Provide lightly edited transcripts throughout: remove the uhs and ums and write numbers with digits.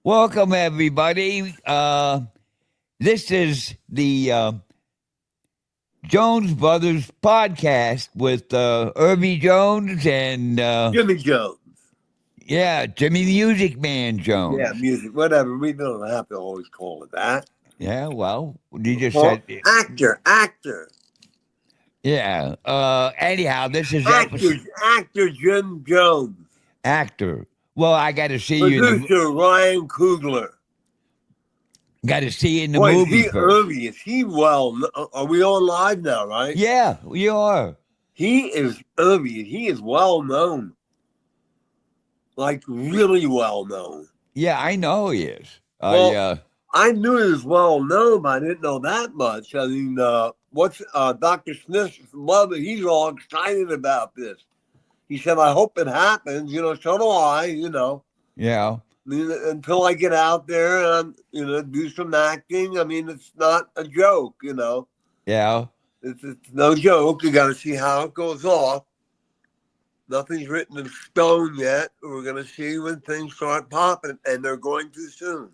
Welcome, everybody. This is the Jones Brothers podcast with Irvy Jones and, Jimmy Jones. yeah, Jimmy Music Man Yeah, Jones. music, whatever. We don't have to always call it that. Yeah, well, you just Well, said it. actor, Yeah. Anyhow, this is actor, episode actor Jim Jones. actor. Well, I got to see you in the Producer Ryan Coogler. Boy, is movie he first. early? Is he well? Are we on live now, right? Yeah, you are. He is early. He is well known. Like, really well known. Yeah, I know he is. Well, I knew he was well known, but I didn't know that much. I mean, what's Dr. Smith's mother? He's all excited about this. He said, I hope it happens. So do I, Yeah, I mean, until I get out there and, do some acting. I mean, it's not a joke. yeah. It's no joke. You got to see how it goes off. Nothing's written in stone yet. We're going to see when things start popping, and they're going to soon.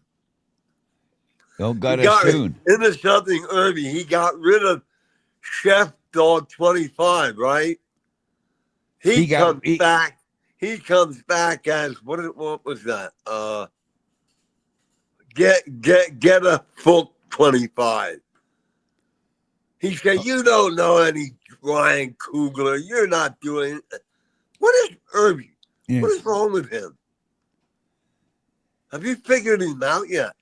Don't He got us got soon. into something, Irvy. He got rid of Chef Dog 25, right? He He got comes he, back. He comes back as what was that? Get a full 25. He said, "You don't know any Ryan Coogler. You're not doing what is Irvy? yeah. What is wrong with him? Have you figured him out yet?"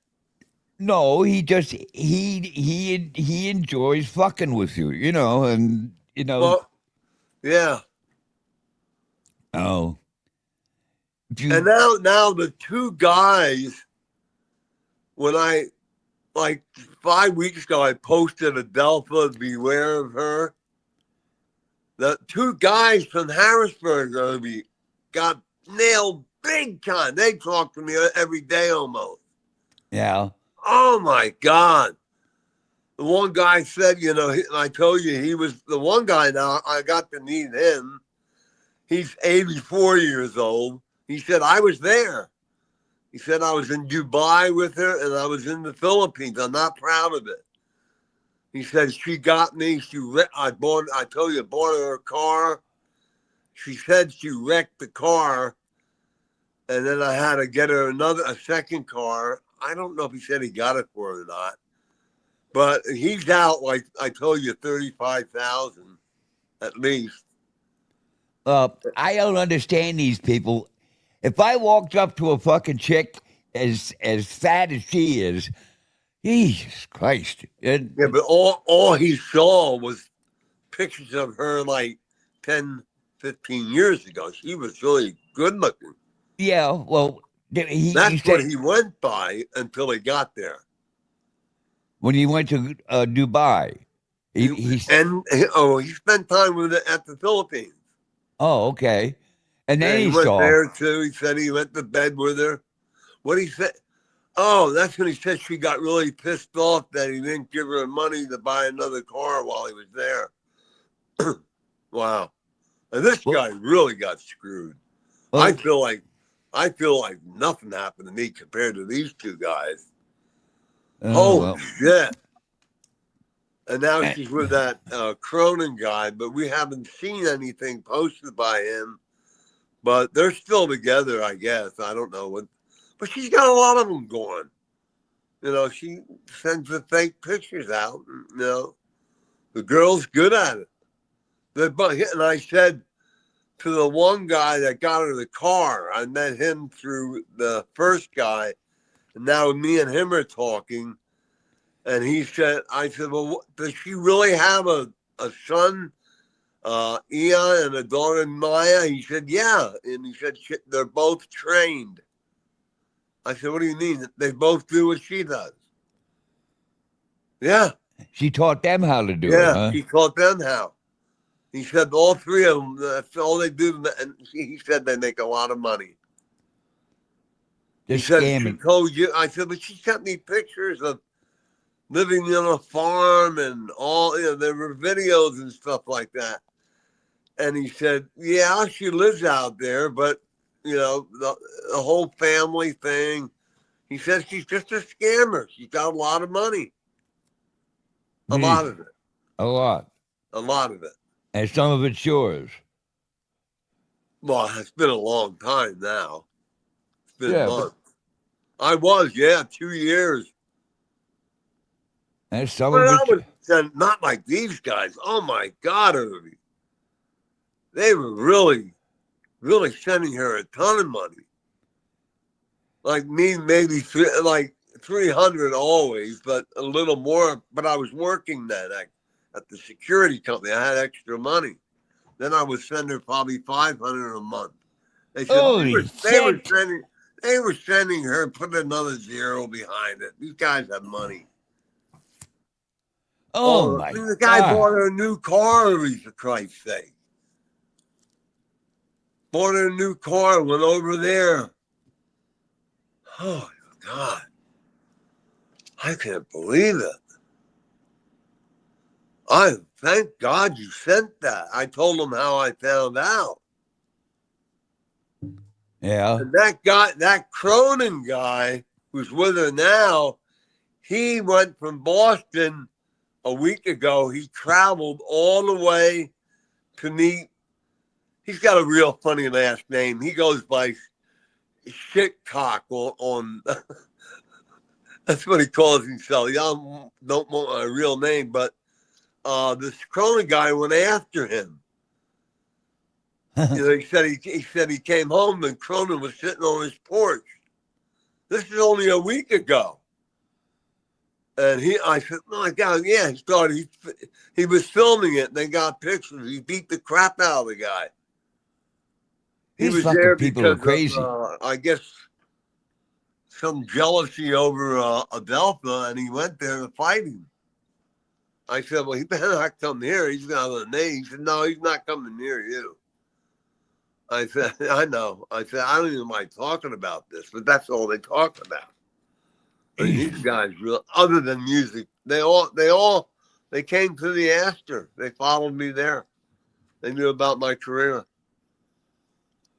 No, he just he enjoys fucking with you, and Well, yeah. oh, if And you now the two guys, when I like 5 weeks ago, I posted Adelpha, beware of her. The two guys from Harrisburg, Irby, got nailed big time. They talk to me every day almost. yeah, Oh my God. The one guy said, I told you he was the one guy now. I got to meet him. He's 84 years old. He said, I was there. He said, I was in Dubai with her and I was in the Philippines. I'm not proud of it. He said, she got me. I told you, I bought her a car. She said she wrecked the car. And then I had to get her a second car. I don't know if he said he got it for her or not. But he's out, like I told you, 35,000 at least. I don't understand these people. If I walked up to a fucking chick as fat as she is, Jesus Christ, Yeah, but all he saw was pictures of her like 10, 15 years ago. She was really good looking. yeah, well, he That's what said he went by until he got there. when he went to Dubai, He, he's and he spent time with it at the Philippines. oh okay, and Yeah, then he he went saw there too. He said he went to bed with her. What he said? Oh, that's when he said she got really pissed off that he didn't give her money to buy another car while he was there. Wow. And this well, guy really got screwed. I well, feel like I feel like nothing happened to me compared to these two guys. oh Holy well. shit. And now Eh, she's with that Cronin guy, but we haven't seen anything posted by him. But they're still together, I guess. I don't know what, but she's got a lot of them going. She sends the fake pictures out. The girl's good at it. And I said to the one guy that got her the car, I met him through the first guy, and now me and him are talking. And I said, well, does she really have a son, Ian, and a daughter, Maya? He said, yeah. And he said, they're both trained. I said, what do you mean? They both do what she does. Yeah, she taught them how to do it, yeah. huh? She taught them how. He said all three of them, that's all they do. And he said they make a lot of money. He Just said, she scamming. told you. I said, but she sent me pictures of living on a farm and all, there were videos and stuff like that. And he said, yeah, she lives out there, but, the whole family thing, He says she's just a scammer. She's got a lot of money. A lot Gee, of it. a lot. A lot of it. And some of it's yours. Well, it's been a long time now. It's been Yeah, but months. I was, yeah, 2 years. and some But of I it's was not like these guys. Oh my God, Irvy. They were really, really sending her a ton of money. Like me, maybe like 300 always, but a little more. But I was working then at the security company. I had extra money. Then I would send her probably 500 a month. They said holy they were shit. sending her. Put another zero behind it. These guys have money. Oh Oh, my the guy God. bought her a new car. For Christ's sake, bought her a new car. Went over there. Oh God, I can't believe it. I thank God you sent that. I told him how I found out. Yeah. And that guy, that Cronin guy who's with her now, he went from Boston a week ago. He traveled all the way to meet. He's got a real funny last name. He goes by Shitcock on that's what he calls himself. He don't want a real name, but this Cronin guy went after him. You know, he said he came home and Cronin was sitting on his porch. This is only a week ago. And I said, oh my God, yeah, he was filming it. And they got pictures. He beat the crap out of the guy. He These was fucking there people are because of, crazy. I guess, some jealousy over Adelpha, and he went there to fight him. I said, well, he better not come here. He's got a name. He said, no, he's not coming near you. I said, I know. I said, I don't even mind talking about this, but that's all they talk about. I mean, these guys, other than music, they came to the Astor. They followed me there. They knew about my career.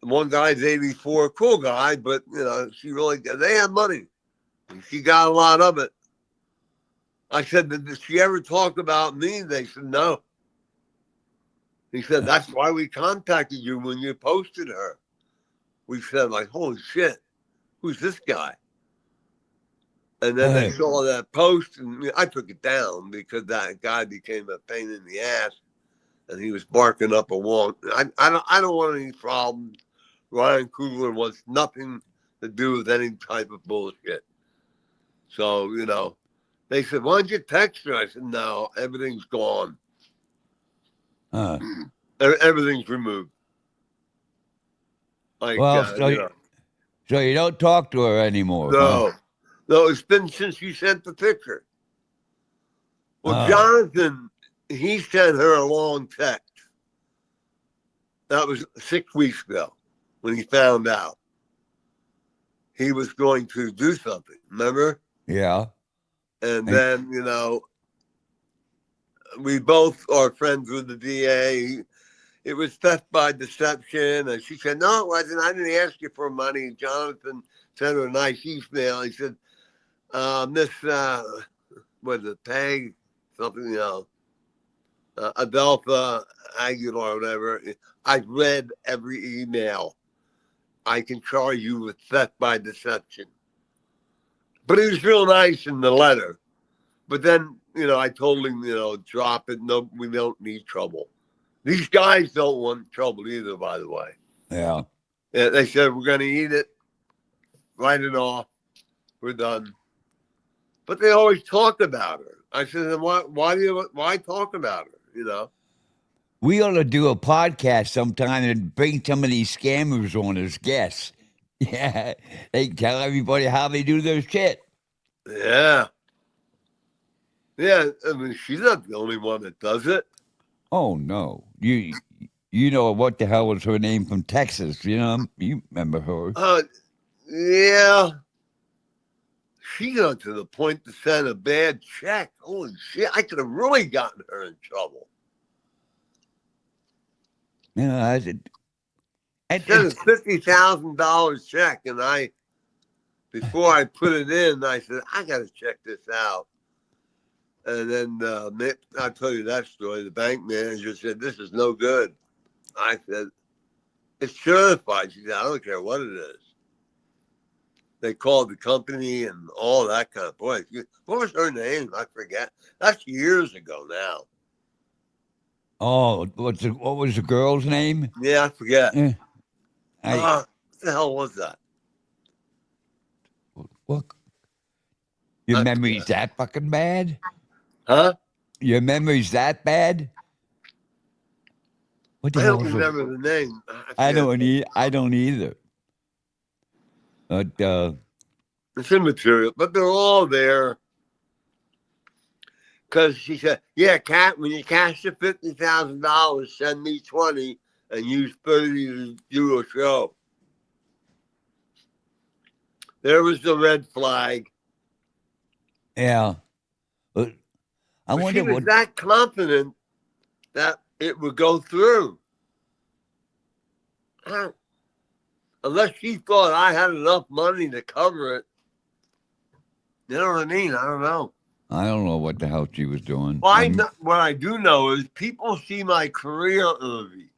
One guy's 84, cool guy, but they have money. She got a lot of it. I said, did she ever talk about me? They said, no. He said, that's why we contacted you when you posted her. We said, like, holy shit, who's this guy? And then they saw that post, and I took it down because that guy became a pain in the ass, and he was barking up a wall. I don't want any problems. Ryan Coogler wants nothing to do with any type of bullshit. So, they said, why don't you text her? I said, no, everything's gone. Huh. Everything's removed. Like, Well, so you don't talk to her anymore, huh? no. No, it's been since you sent the picture. Well, Oh, Jonathan, he sent her a long text. That was 6 weeks ago when he found out he was going to do something. Remember? yeah. And And then, we both are friends with the DA. It was theft by deception. And she said, no, it wasn't. I didn't ask you for money. Jonathan sent her a nice email. He said, Miss, was it Peg? Something, Adelpha Aguilar or whatever. I've read every email. I can charge you with theft by deception. But he was real nice in the letter. But then, I told him, drop it. No, we don't need trouble. These guys don't want trouble either, by the way. yeah. They said, we're going to eat it, write it off, we're done. But they always talked about her. I said, why talk about her, We ought to do a podcast sometime and bring some of these scammers on as guests. Yeah. They tell everybody how they do their shit. Yeah. Yeah, I mean, she's not the only one that does it. Oh no. You know what the hell was her name from Texas, you remember her. Yeah. She got to the point to send a bad check. Holy shit, I could have really gotten her in trouble. You know, Sent a $50,000 check, and I before I put it in, I said, I got to check this out. And then I'll tell you that story. The bank manager said, this is no good. I said, it's certified. She said, I don't care what it is. They called the company and all that kind of, boy, what was her name? I forget. That's years ago now. Oh, what was the girl's name? Yeah, I forget. Eh, I What the hell was that? what? Your I memory's forget. that fucking bad? Huh? Your memory's that bad? What the I don't hell's the? remember the name. I I forget. don't need. I don't either. But It's immaterial, but they're all there. Because she said, yeah, Cat, when you cash the $50,000, send me 20 and use 30 to do a show. There was the red flag. yeah. But I But she wonder was what. that confident that it would go through. Unless she thought I had enough money to cover it. You know what I mean? I don't know. I don't know what the hell she was doing. Well, I mean, what I do know is people see my career, Irvy,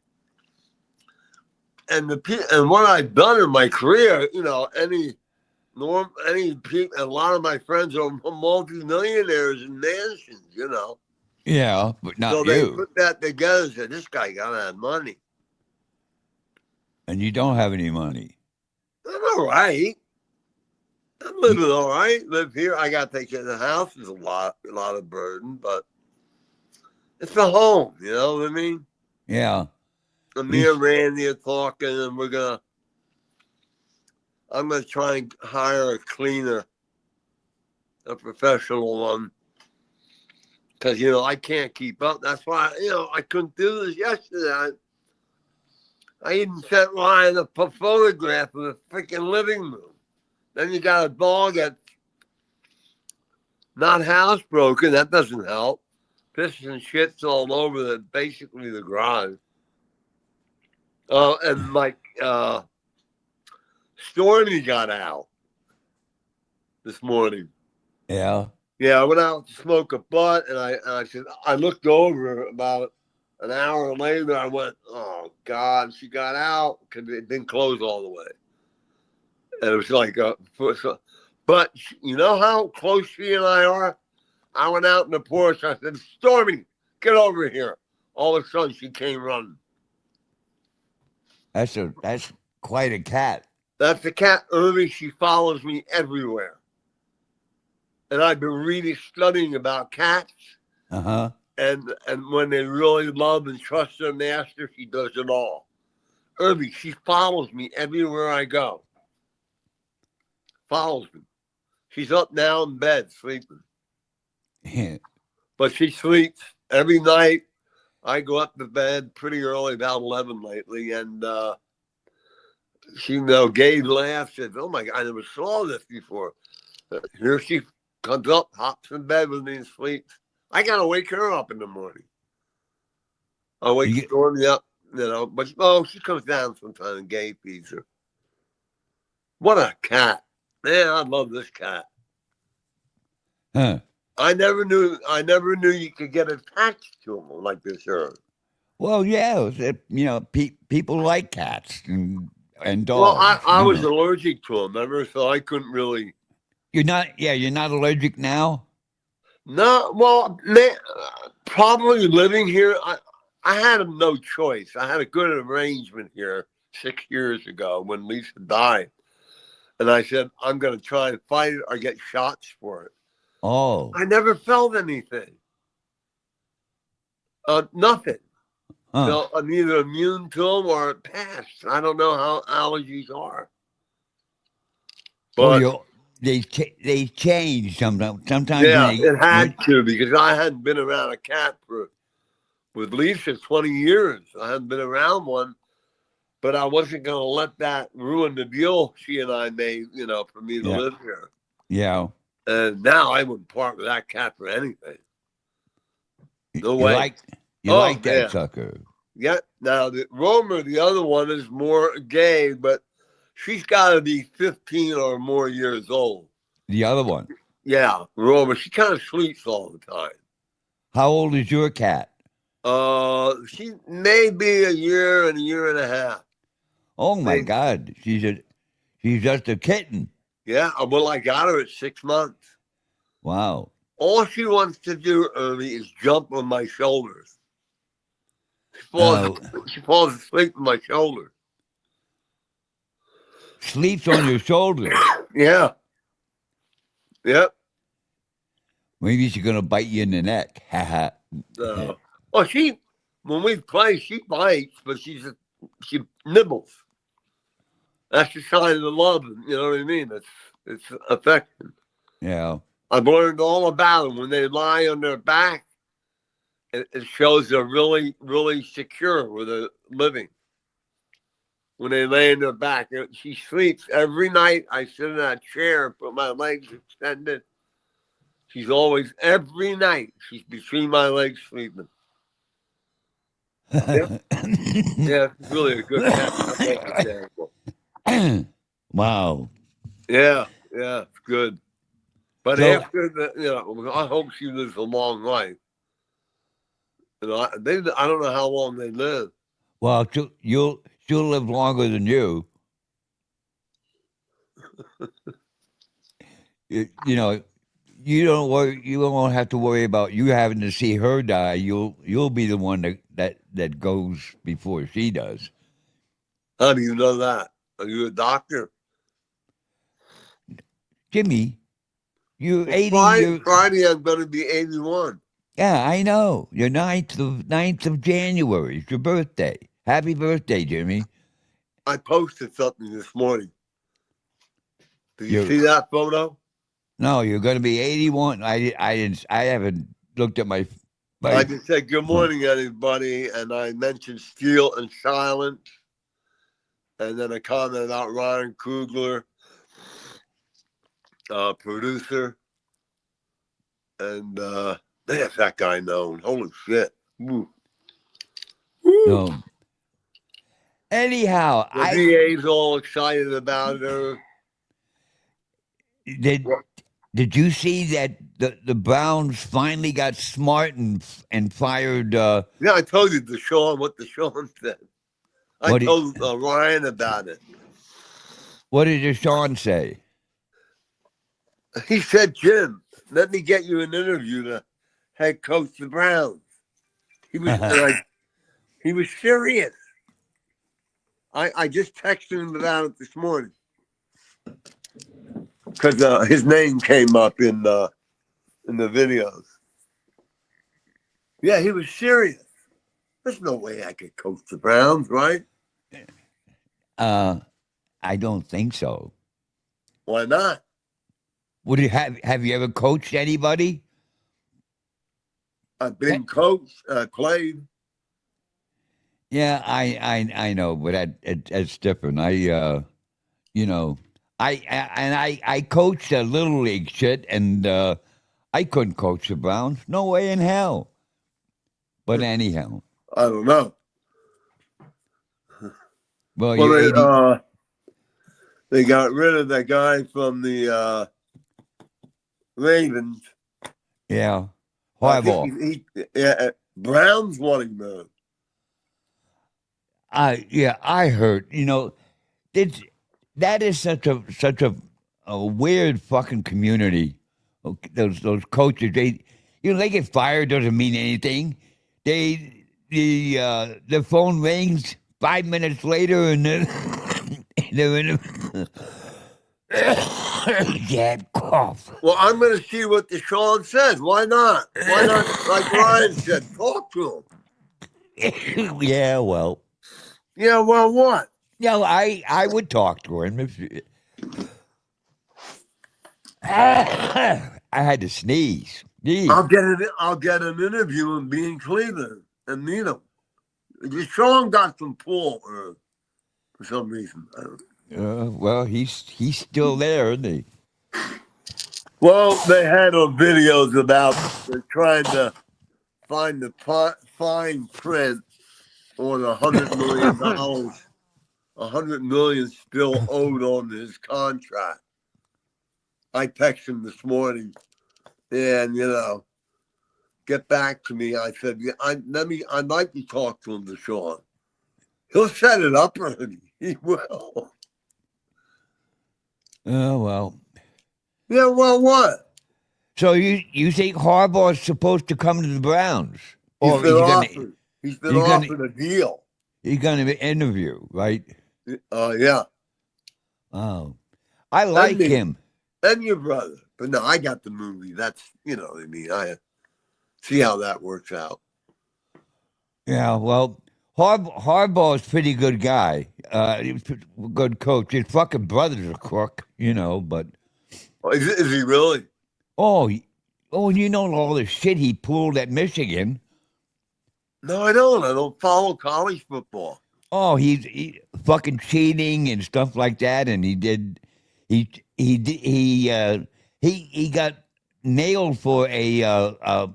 and and what I've done in my career. You know, a lot of my friends are multimillionaires in mansions. You know, yeah, but so not they you. put that together and said, "This guy gotta have money." And you don't have any money. I'm all right. I'm living all right. Live here. I got to take care of the house. Is a lot of burden, but it's a home. You know what I mean? Yeah. And At me and least, Randy are talking, and I'm gonna try and hire a cleaner, a professional one, because I can't keep up. That's why I couldn't do this yesterday. I even sent Ryan a photograph of the freaking living room. Then you got a dog that's not housebroken. That doesn't help. Piss and shits all over basically the garage. And my Stormy got out this morning. yeah. Yeah, I went out to smoke a butt, and I said, I looked over about an hour later. I went, oh God, she got out because it didn't close all the way, and it was like but you know how close she and I are. I went out in the porch. I said, Stormy, get over here. All of a sudden, she came running. That's quite a cat. That's the cat, Irving. She follows me everywhere. And I've been studying about cats. Uh-huh. And when they really love and trust their master, she does it all. Irving, she follows me everywhere I go. Follows me. She's up now in bed sleeping. But she sleeps every night. I go up to bed pretty early, about 11 lately, and Gabe laughs, says, oh my God, I never saw this before. Here she comes up, hops in bed with me and sleeps. I got to wake her up in the morning. I wake You get, Stormy up, but she comes down sometime and Gabe feeds her. What a cat. Man, I love this cat. huh. I never knew you could get attached to them like this here. Well, yeah, people like cats and Well, dogs. I was allergic to them, remember? So I couldn't really. You're not. Yeah, you're not allergic now. No, well, man, probably living here, I had no choice. I had a good arrangement here 6 years ago when Lisa died. And I said, I'm going to try and fight it or get shots for it. Oh, I never felt anything. Nothing. huh. So I'm either immune to them or it passed. I don't know how allergies are. Oh, But they change sometimes. Sometimes when yeah, they it had to because I hadn't been around a cat with Lisa 20 years. I hadn't been around one, but I wasn't going to let that ruin the deal she and I made, for me to yeah live here. yeah And now I wouldn't part with that cat for anything. No you way. like you Oh, like that man. sucker. Yeah. Now, the Romer, the other one, is more gay, but She's got to be 15 or more years old. The other one. Yeah, Roma. She kind of sleeps all the time. How old is your cat? She may be a year and a half. Oh my Maybe. God, she's just a kitten. Yeah, well, I got her at 6 months. Wow. All she wants to do, Ernie, is jump on my shoulders. Uh, She falls asleep on my shoulder. Sleeps on your shoulder. Yeah. Yep. Maybe she's gonna bite you in the neck. Ha ha. Well, when we play, she bites, but she nibbles. That's the sign of the love. You know what I mean? It's affection. Yeah. I've learned all about them. When they lie on their back, it shows they're really, really secure where they're living. When they lay on their back, she sleeps every night. I sit in that chair, put my legs extended. She's always, every night, she's between my legs sleeping. Yeah, yeah, it's really a good cat. I like the animal. Wow. Yeah, it's good. But So, after I hope she lives a long life. I don't know how long they live. well, she'll live longer than you. You know, you don't have to worry about you having to see her die. You'll be the one that goes before she does. How do you know that? Are you a doctor? Jimmy, you're Well, 80. Friday I'm going to be 81. Yeah, I know. You're ninth of January. It's your birthday. Happy birthday, Jimmy. I posted something this morning. Did you You're see that photo? No, you're going to be 81. I haven't looked at my I just said good phone. morning, everybody, and I mentioned Steel and Silence, and then a comment about Ryan Coogler, producer, and there's that guy known. Holy shit! Woo. Woo. No. Anyhow, The VA's all excited about her. did you see that the Browns finally got smart and fired Yeah, I told you what the Sean said. I told Ryan about it. What did Deshaun say? He said, Jim, let me get you an interview to head coach the Browns. He was he was serious. I just texted him about it this morning because his name came up in the videos. Yeah, he was serious. There's no way I could coach the Browns, right? I don't think so. Why not? Would you have you ever coached anybody? I've been coached, played. Yeah, I know, but that's different. I coached a little league shit, and I couldn't coach the Browns. No way in hell. But anyhow, I don't know. well, you're 80. They got rid of that guy from the Ravens. Yeah, I horrible. think Browns wanting him. I heard. That is such a weird fucking community. Those coaches, they get fired doesn't mean anything. The phone rings 5 minutes later and then they're in a dead cough. Well, I'm going to see what Deshaun said. Why not? Why not? Like Ryan said, talk to him. Yeah, well. Yeah, well, what? Yeah, I would talk to him if. I had to sneeze. I'll get an interview and be in Cleveland and meet him. Deshaun got some pull for some reason. Well, he's still there, isn't he? Well, they had on videos about they're trying to find the fine print on $100 million $100 million still owed on his contract. I texted him this morning, and get back to me. I said, I'd like to talk to him, Deshaun. He'll set it up, Ernie. He will. Oh well. Yeah, well, what? So you think Harbaugh's supposed to come to the Browns, He's or been offered. He's been he's gonna offered a deal. he's gonna interview, right? Yeah. Oh, I And like me. him. And your brother. But no, I got the movie. That's, what I mean. I see how that works out. Yeah, well, Harbaugh's a pretty good guy. He was a good coach. His fucking brother's a crook, but Is he really? oh, you know all the shit he pulled at Michigan. No, I don't. I don't follow college football. Oh, he fucking cheating and stuff like that, and he got nailed for I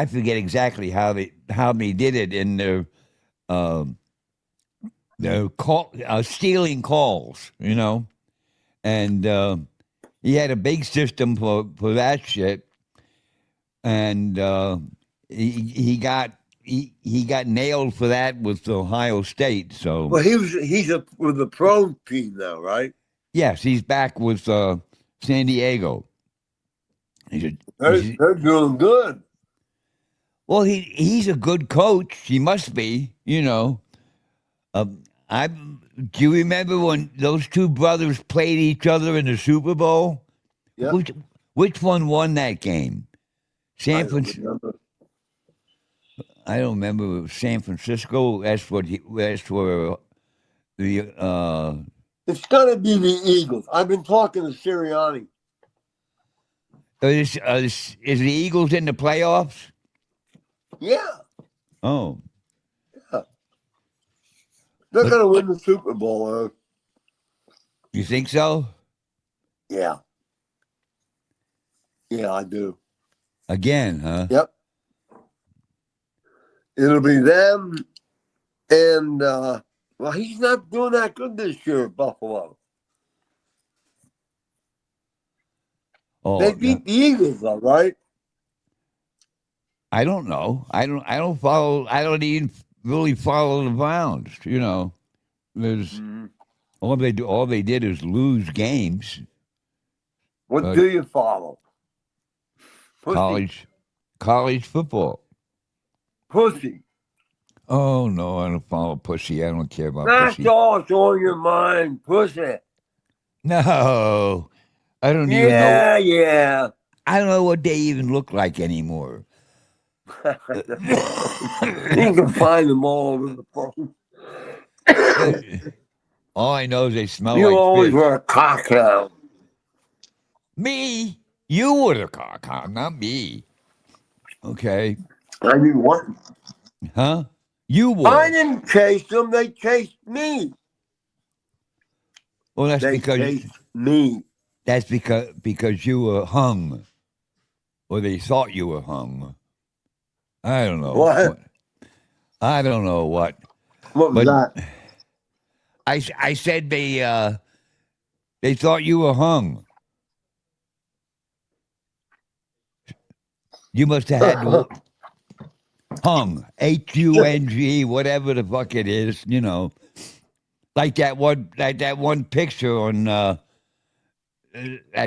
forget exactly how they did it in the call stealing calls, and he had a big system for that shit, and he got nailed for that with Ohio State. So Well, he's with the pro team now, right? yes, he's back with San Diego. They're doing good. Well, he's a good coach. He must be, I do you remember when those two brothers played each other in the Super Bowl? Yeah. Which one won that game? I don't remember. I don't remember. It was San Francisco. That's where the It's gonna be the Eagles. I've been talking to Sirianni. is the Eagles in the playoffs? Yeah. Oh, They're but gonna win the Super Bowl. you think so? Yeah. Yeah, I do. Again, huh? Yep. It'll be them and well, he's not doing that good this year, Buffalo. They Oh, yeah. beat the Eagles, though, right? I don't know. I don't follow. I don't even really follow the Browns. There's all they did is lose games. What But do you follow? Pussy. college football. Pussy. Oh no, I don't follow pussy. I don't care about That's pussy. all that's on your mind. Pussy. No, I don't even know. Yeah, yeah. I don't know what they even look like anymore. You can find them all over the phone. All I know is they smell You like always fish. wear a cocktail. Me, you were the cock, not me. Okay, I mean, what? huh? You I were. didn't chase them. They chased me. Well, They chased me. that's because you were hung, or they thought you were hung. I don't know What? what. I don't know what. What was But that? I said they thought you were hung. You must have had to hung HUNG whatever the fuck it is. Like that one picture on that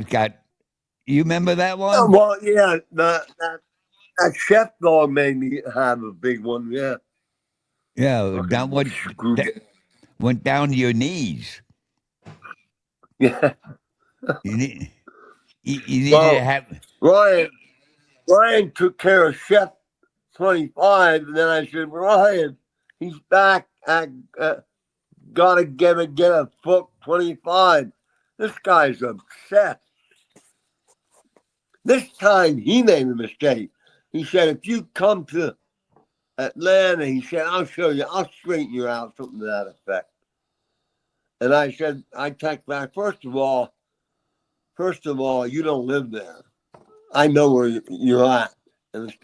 got. You remember that one? Well, yeah, that chef dog made me have a big one. Yeah. Yeah, down Fucking what screwed it. went down to your knees. Yeah. You need you needed to Well, have. Ryan took care of Chef 25, and then I said, Ryan, he's back. I gotta get a book 25. This guy's obsessed. This time he made a mistake. He said, if you come to Atlanta, he said, I'll show you, I'll straighten you out, something to that effect. And I said, I text back, first of all, you don't live there. I know where you're at. And it's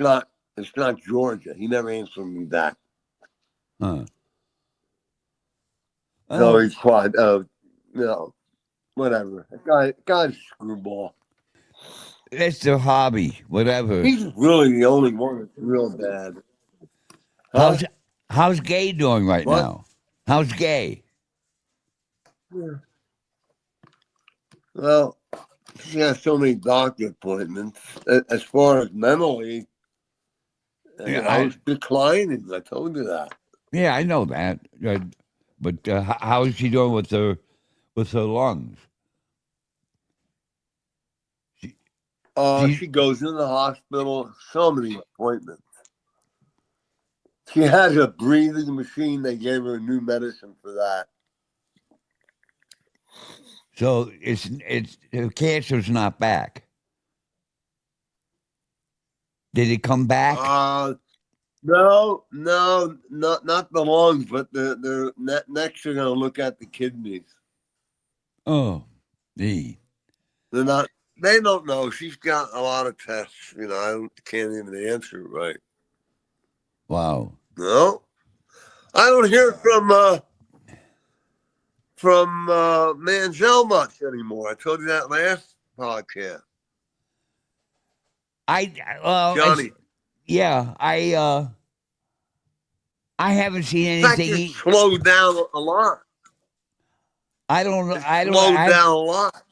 not Georgia. He never answered me back. Huh. No, Oh, he's quite. No, whatever. Guy's a screwball. that's their hobby. Whatever. He's really the only one that's real bad. Huh? How's how's Gay doing right What? now? How's Gay? Yeah. Well, he has so many doctor appointments. As far as mentally, Yeah, I it's declining. I told you that. yeah I know that. But how is she doing with her lungs? She, she She goes in the hospital. So many appointments. She has a breathing machine. They gave her a new medicine for that. so it's her cancer's not back. Did it come back? No, not the lungs, but next they're gonna look at the kidneys. Oh, the They're not. They don't know. She's got a lot of tests. Can't even answer it right. wow. No, I don't hear from Manziel much anymore. I told you that last podcast. I it's Johnny. yeah. I haven't seen In fact, anything. it's slowed down a lot. I don't know. It's slowed down a lot.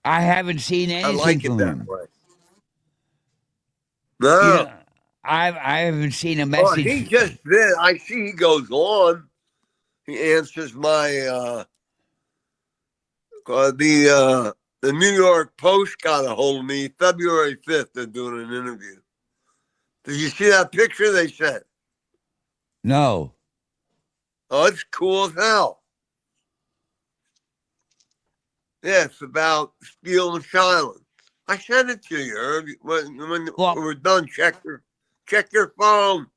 I haven't seen I anything like it from that him. way. You No. know, I haven't seen a Oh, message. he just did. I see he goes on. He answers my the New York Post got a hold of me February 5th. They're doing an interview. Did you see that picture they sent? No. Oh, it's cool as hell. Yeah, it's about Steel and Silence. I sent it to you, Herb. When Well, we're done, check your phone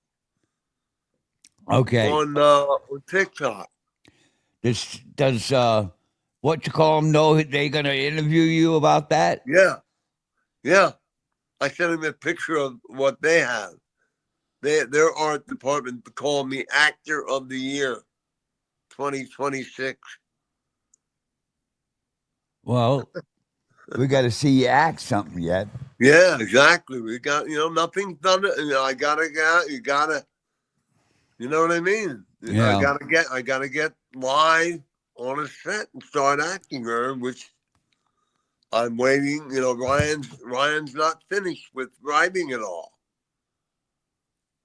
okay. on TikTok. This does what you call them know they're gonna interview you about that? Yeah, yeah. I sent him a picture of what they have. Their art department called me Actor of the Year 2026. Well, we got to see you act something yet. Yeah, exactly. We got nothing's done. I gotta get. You gotta. You know what I mean? I Yeah. gotta get. I gotta get live on a set and start acting her, which I'm waiting. Ryan's not finished with writing it all.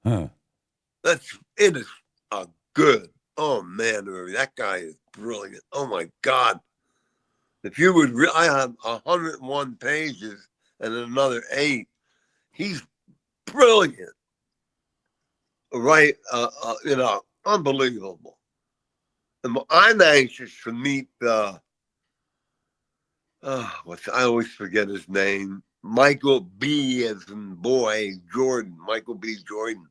Huh. It is a good. Oh man, Irving, that guy is brilliant. Oh my God. If you would, I have 101 pages and another 8. He's brilliant, right? Unbelievable. And I'm anxious to meet I always forget his name. Michael B. as in boy Jordan. Michael B. Jordan.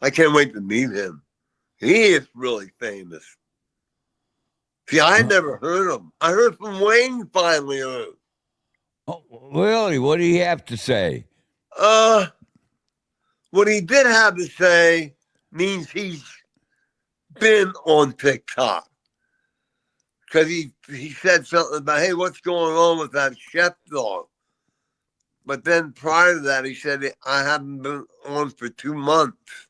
I can't wait to meet him. He is really famous. See, I had Uh, never heard him. I heard from Wayne finally. oh, really? What do you have to say? Uh, what he did have to say means he's been on TikTok because he said something about, hey, what's going on with that chef dog? But then prior to that, he said, I haven't been on for 2 months.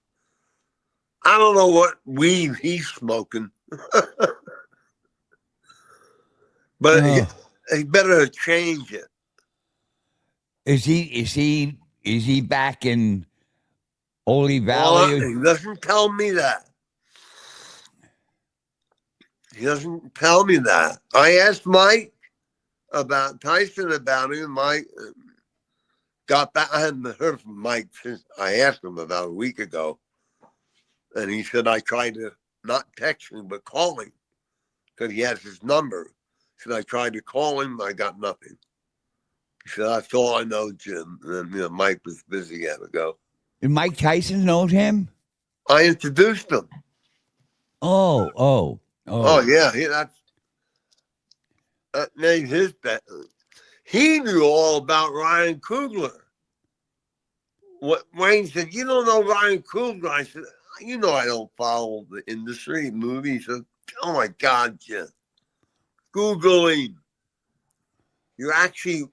I don't know what weed he's smoking, but he, Uh, he better change it. is he back in Holy Well, Valley? he doesn't tell me that. He doesn't tell me that. I asked Mike about Tyson about him. Mike got back. I hadn't heard from Mike since I asked him about a week ago. And he said, I tried to not text him, but call him because he has his number. He said, I tried to call him. I got nothing. He said, that's all I know, Jim. And then, Mike was busy had to go. And Mike Tyson knows him? I introduced him. Oh, oh, Oh, oh. yeah. That made his bet. He knew all about Ryan Coogler. What Wayne said, you don't know Ryan Coogler. I said, I don't follow the industry movies. oh my God, Jim. Googling. You're actually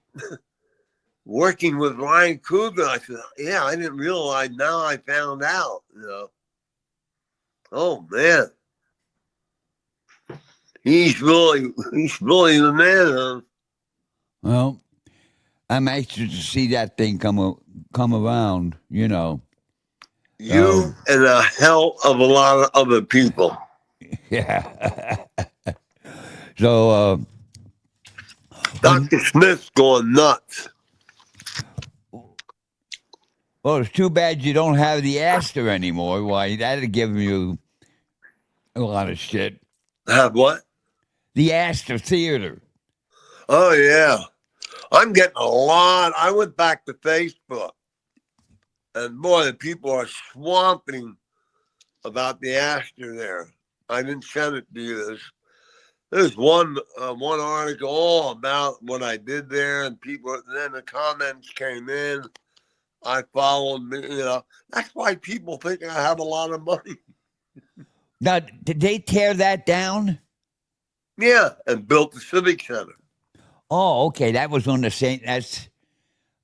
working with Ryan Coogler. I said, yeah, I didn't realize. Now I found out, Oh, man. He's really the man, huh? Well, I'm anxious to see that thing come around. You and a hell of a lot of other people. Yeah. So when Dr. Smith's going nuts. well, it's too bad you don't have the Astor anymore. Why, that'd give you a lot of shit. Have what? The Astor Theater. Oh, yeah. I'm getting a lot. I went back to Facebook, and boy, the people are swamping about the Astor there. I didn't send it to you. There's one article all about what I did there, and people. And then the comments came in. I followed me. That's why people think I have a lot of money. Now, did they tear that down? Yeah, and built the Civic Center. Oh, okay. That was on the same. That's.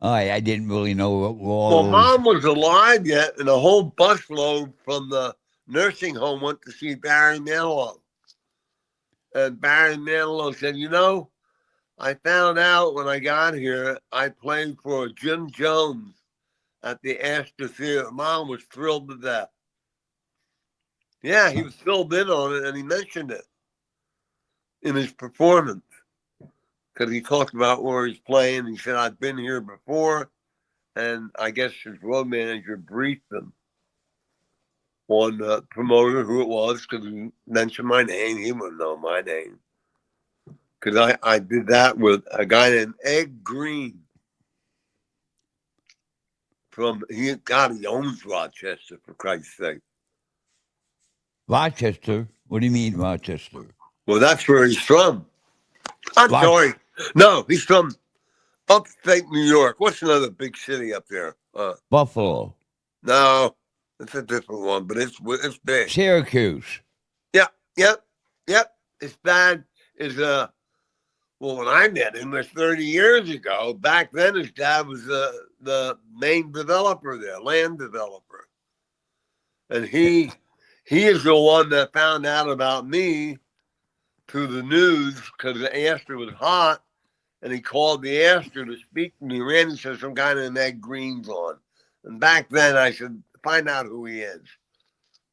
Oh, I didn't really know what Well, all those. Mom was alive yet, and a whole busload from the nursing home went to see Barry Manilow. And Barry Manilow said, I found out when I got here, I played for Jim Jones at the Astor Theater. Mom was thrilled to death. Yeah, he was filled in on it, and he mentioned it in his performance because he talked about where he's playing. He said, I've been here before, and I guess his road manager briefed him on the promoter who it was because he mentioned my name. He wouldn't know my name because I did that with a guy named Ed Green. He owns Rochester, for Christ's sake. Rochester? What do you mean, Rochester? Well, that's where he's from. I'm sorry. No, he's from upstate New York. What's another big city up there? Buffalo. No, it's a different one, but it's big. Syracuse. Yep. It's bad. Well, when I met him, it was 30 years ago. Back then, his dad was the main developer there, land developer. And he is the one that found out about me through the news because the Astor was hot. And he called the Astor to speak to me. Randy said some guy named Ed Green's on. And back then, I said, find out who he is.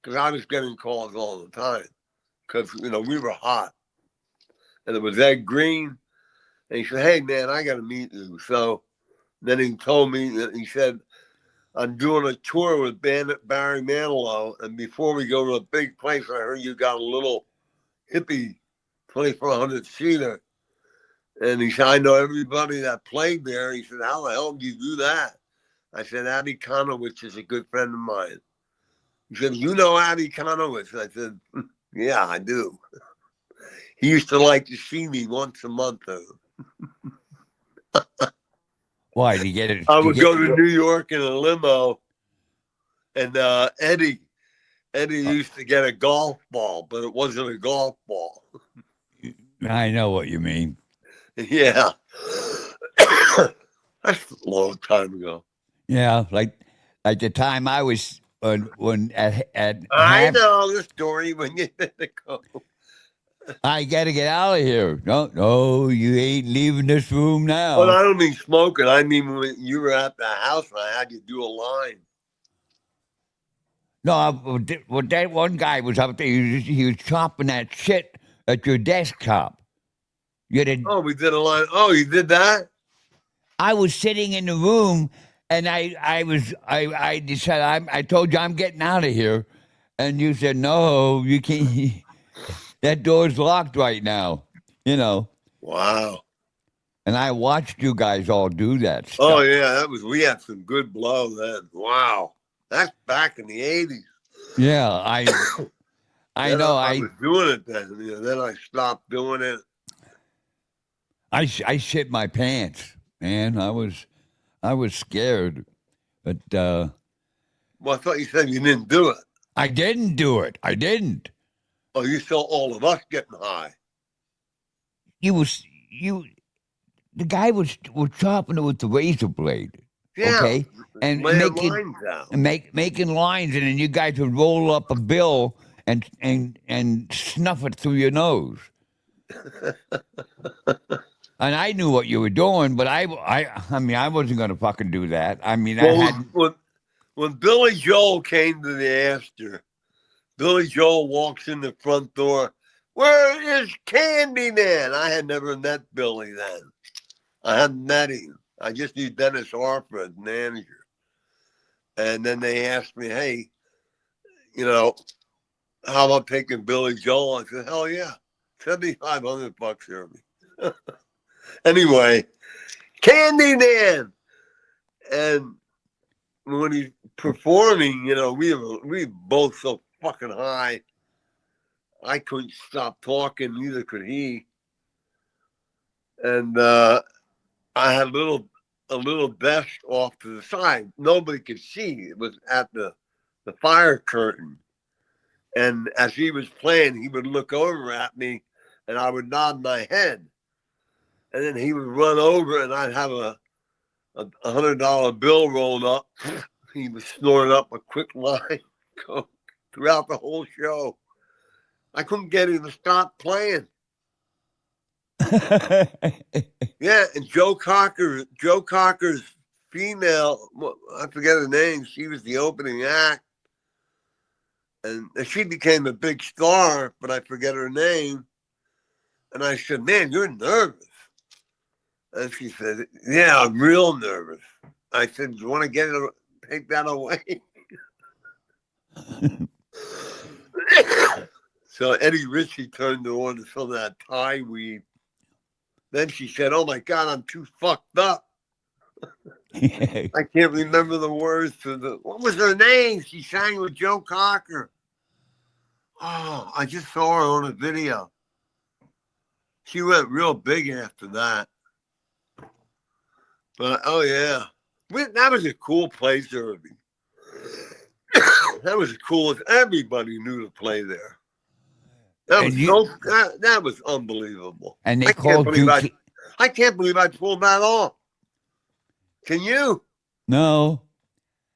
Because I was getting calls all the time. Because, we were hot. And it was Ed Green. And he said, hey, man, I got to meet you. So then he told me that he said, I'm doing a tour with Barry Manilow. And before we go to a big place, I heard you got a little hippie 2,400 seater. And he said, I know everybody that played there. He said, how the hell did you do that? I said, Abby Conowitz is a good friend of mine. He said, you know Abby Conowitz? I said, yeah, I do. He used to like to see me once a month. Why? To get it? I would go to New York in a limo, and Eddie used to get a golf ball, but it wasn't a golf ball. I know what you mean. Yeah. That's a long time ago. Yeah, like the time I was when I know the story when you had to go. I got to get out of here. No, you ain't leaving this room now. Well, I don't mean smoking. I mean when you were at the house and I had you do a line. No, well, that one guy was up there. He was chopping that shit at your desktop. We did a line. Oh, you did that? I was sitting in the room, and I decided I told you I'm getting out of here, and you said no, you can't. That door's locked right now. Wow. And I watched you guys all do that stuff. Oh yeah, we had some good blow then. Wow, that's back in the '80s. Yeah, I know. I was doing it then. Then I stopped doing it. I shit my pants, man. I was scared, but well, I thought you said you didn't do it. I didn't do it. I didn't. Oh, you saw all of us getting high. You the guy was chopping it with the razor blade, Yeah, okay, and laying lines out. making lines, and then you guys would roll up a bill and snuff it through your nose. And I knew what you were doing, but I mean, I wasn't going to fucking do that. I mean, I Well, hadn't. when Billy Joel came to the Astor, Billy Joel walks in the front door. Where is Candyman? I had never met Billy then. I hadn't met him. I just knew Dennis Harper as manager. And then they asked me, hey, you know, how about taking Billy Joel? I said, hell yeah. $7,500 Ervy. Anyway, Candyman. And when he's performing, we both so fucking high. I couldn't stop talking, neither could he. And I had a little desk off to the side. Nobody could see. It was at the fire curtain. And as he was playing, he would look over at me and I would nod my head. And then he would run over and I'd have a $100 bill rolled up. He would snort up a quick line throughout the whole show. I couldn't get him to stop playing. Yeah, and Joe Cocker's female, I forget her name. She was the opening act, and she became a big star, but I forget her name. And I said, "Man, you're nervous." And she said, "Yeah, I'm real nervous." I said, "Do you want to take that away?" So Eddie Ritchie turned her on to some of that Thai weed. Then she said, "Oh my God, I'm too fucked up. I can't remember the words to what was her name? She sang with Joe Cocker. Oh, I just saw her on a video. She went real big after that. But oh yeah, that was a cool place, Irving. That was cool. Everybody knew to play there. That was and you that was unbelievable. and they I can't called believe you. I can't believe I pulled that off. Can you? No.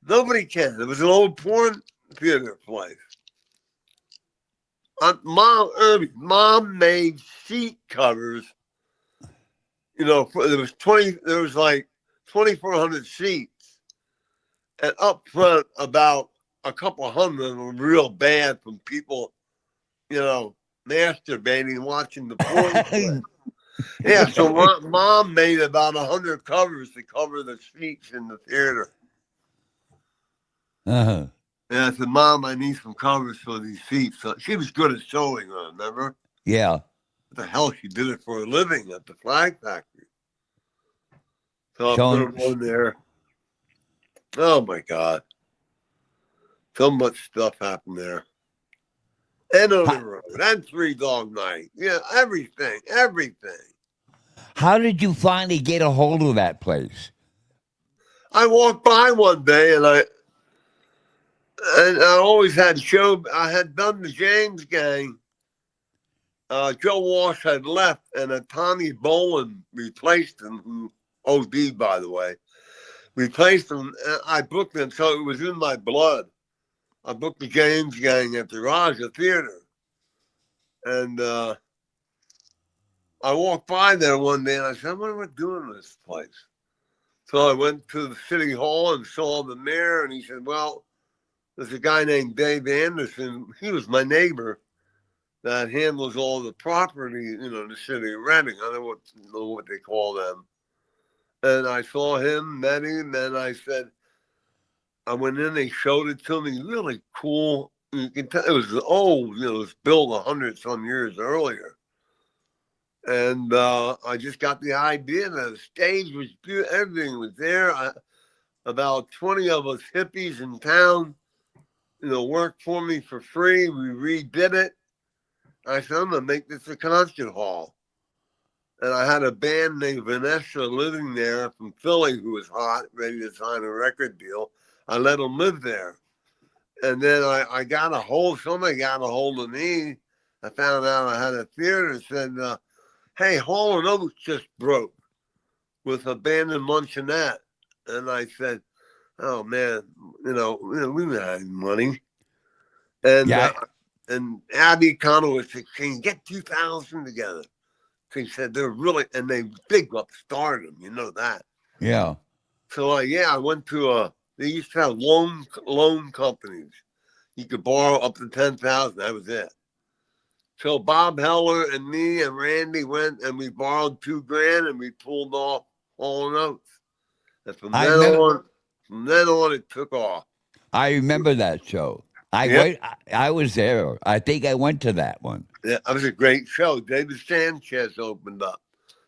Nobody can. It was an old porn theater place. Mom made seat covers. There was like 2,400 seats, and up front about a couple hundred were real bad from people, you know, masturbating, watching the porn play. Yeah, so mom made about 100 covers to cover the seats in the theater. Uh-huh. And I said, Mom, I need some covers for these seats. So she was good at sewing on, remember? Yeah. What the hell, she did it for a living at the flag factory. So I put Showing. them on there. Oh my God. So much stuff happened there. And on the road. And Three Dog Night. Yeah, everything. How did you finally get a hold of that place? I walked by one day and I always had I had done the James Gang. Joe Walsh had left and Tommy Bolin replaced him, who OD'd, by the way. Replaced him. I booked him, so it was in my blood. I booked the James Gang at the Raja Theater. And I walked by there one day and I said, what am I doing in this place? So I went to the city hall and saw the mayor, and he said, well, there's a guy named Dave Anderson. He was my neighbor that handles all the property, in the city of Reading. I don't know what they call them. And I saw him, met him, and I said, I went in, they showed it to me, really cool. You can tell it was old, it was built 100 some years earlier. And I just got the idea that the stage was beautiful, everything was there. About 20 of us hippies in town, worked for me for free. We redid it. I said, I'm going to make this a concert hall. And I had a band named Vanessa living there from Philly who was hot, ready to sign a record deal. I let them live there. And then somebody got a hold of me I found out I had a theater and said, hey, Hall & Oates just broke with Abandoned Luncheonette. And I said, oh, man, we don't have any money. Yeah, And Abby Conowitz said, can you get 2,000 together? She said they're really, and they big up stardom, you know that. yeah. So I went to they used to have loan companies. You could borrow up to 10,000. That was it. So Bob Heller and me and Randy went and we borrowed $2,000 and we pulled off Hall & Oates. And I remember. from then on, it took off. I remember that show. I Yeah, went. I was there. I think I went to that one. yeah, that was a great show. David Sanchez opened up.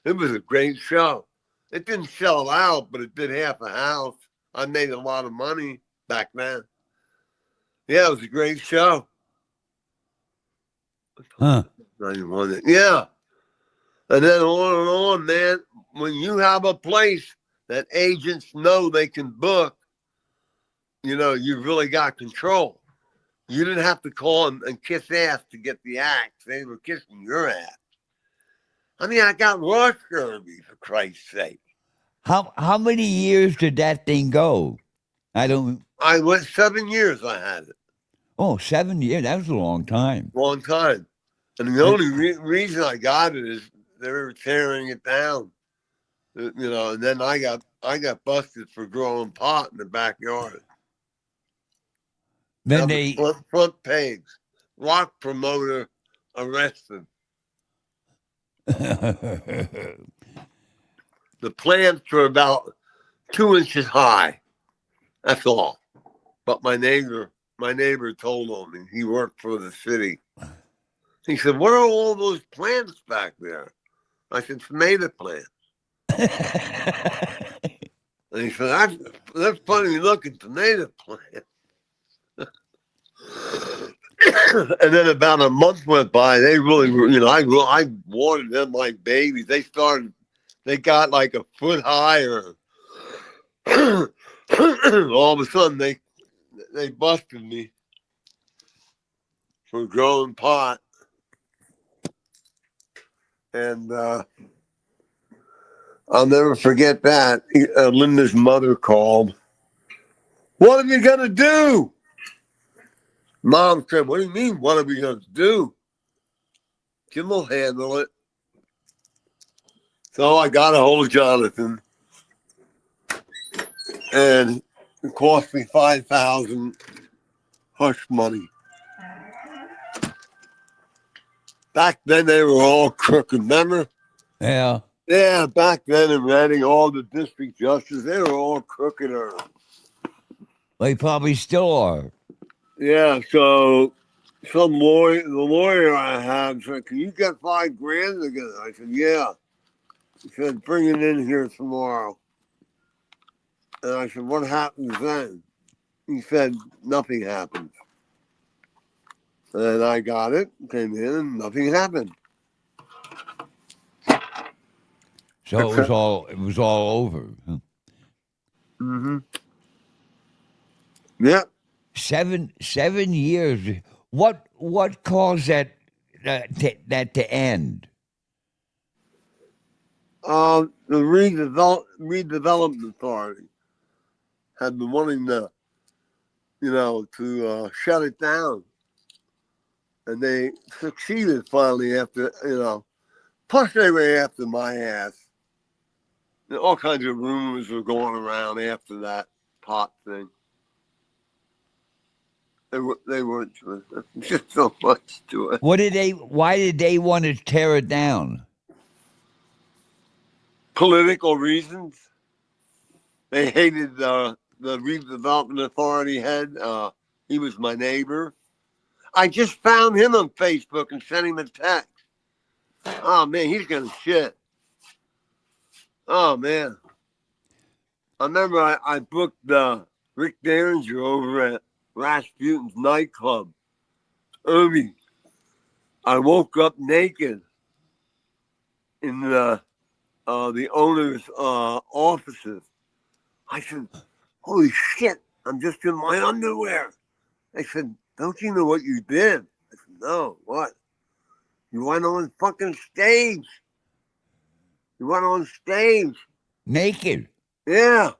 It was a great show. It didn't sell out, but it did half a house. I made a lot of money back then. Yeah, it was a great show. Huh. Yeah. And then on, man, when you have a place that agents know they can book, you've really got control. You didn't have to call and kiss ass to get the acts. They were kissing your ass. I mean, I got Rush Derby, for Christ's sake. How many years did that thing go? I don't. I went 7 years, I had it. Oh, 7 years. That was a long time. Long time. And the only reason I got it is they were tearing it down. And then I got busted for growing pot in the backyard. Then That they. was front page. Rock promoter arrested. The plants were about 2 inches high. That's all. But my neighbor told on me. He worked for the city. He said, "What are all those plants back there?" I said, "Tomato plants." And he said, "That's funny looking tomato plants." And then about a month went by. They really were, I watered them like babies. They got like a foot higher. All of a sudden, they busted me for growing pot. And I'll never forget that. Linda's mother called. "What are we going to do?" Mom said, "What do you mean, what are we going to do? Jim will handle it." So I got a hold of Jonathan, and it cost me $5,000 hush money. Back then, they were all crooked, remember? Yeah. Yeah, back then in Reading, all the district justices, they were all crooked. They probably still are. Yeah, so the lawyer I had said, "Can you get $5,000 together?" I said, "Yeah." He said, "Bring it in here tomorrow." And I said, "What happens then?" He said, "Nothing happens." And I got it, came in, and nothing happened. So it was all over. Huh? Mm-hmm. Yeah. 7 years. What caused that to end? The redevelopment authority had been wanting to, shut it down, and they succeeded finally after, Plus, they were after my ass. All kinds of rumors were going around after that pot thing. They weren't just so much to it. Why did they want to tear it down? Political reasons. They hated the redevelopment authority head. He was my neighbor. I just found him on Facebook and sent him a text. Oh man, he's gonna shit. Oh man, I remember I booked Rick Derringer over at Rasputin's nightclub. Ervy. I woke up naked in the owner's offices. I said, "Holy shit! I'm just in my underwear." They said, "Don't you know what you did?" I said, "No, what?" You went on fucking stage. You went on stage. Naked. Yeah.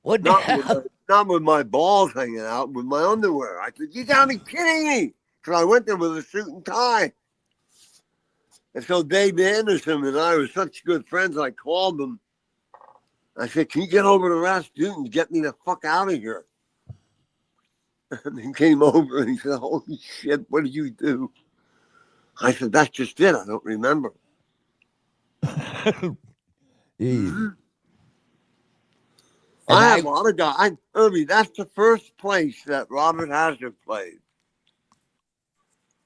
What the Not with my, hell? not with my balls hanging out, with my underwear. I said, you gotta be kidding me. Because I went there with a suit and tie. And so Dave Anderson and I were such good friends, I called him. I said, can you get over to Rasputin and get me the fuck out of here? And he came over and he said, holy shit, what did you do? I said, that's just it. I don't remember. Jeez. Mhm. And I have I, a lot of guys. Irby, that's the first place that Robert Hazard played.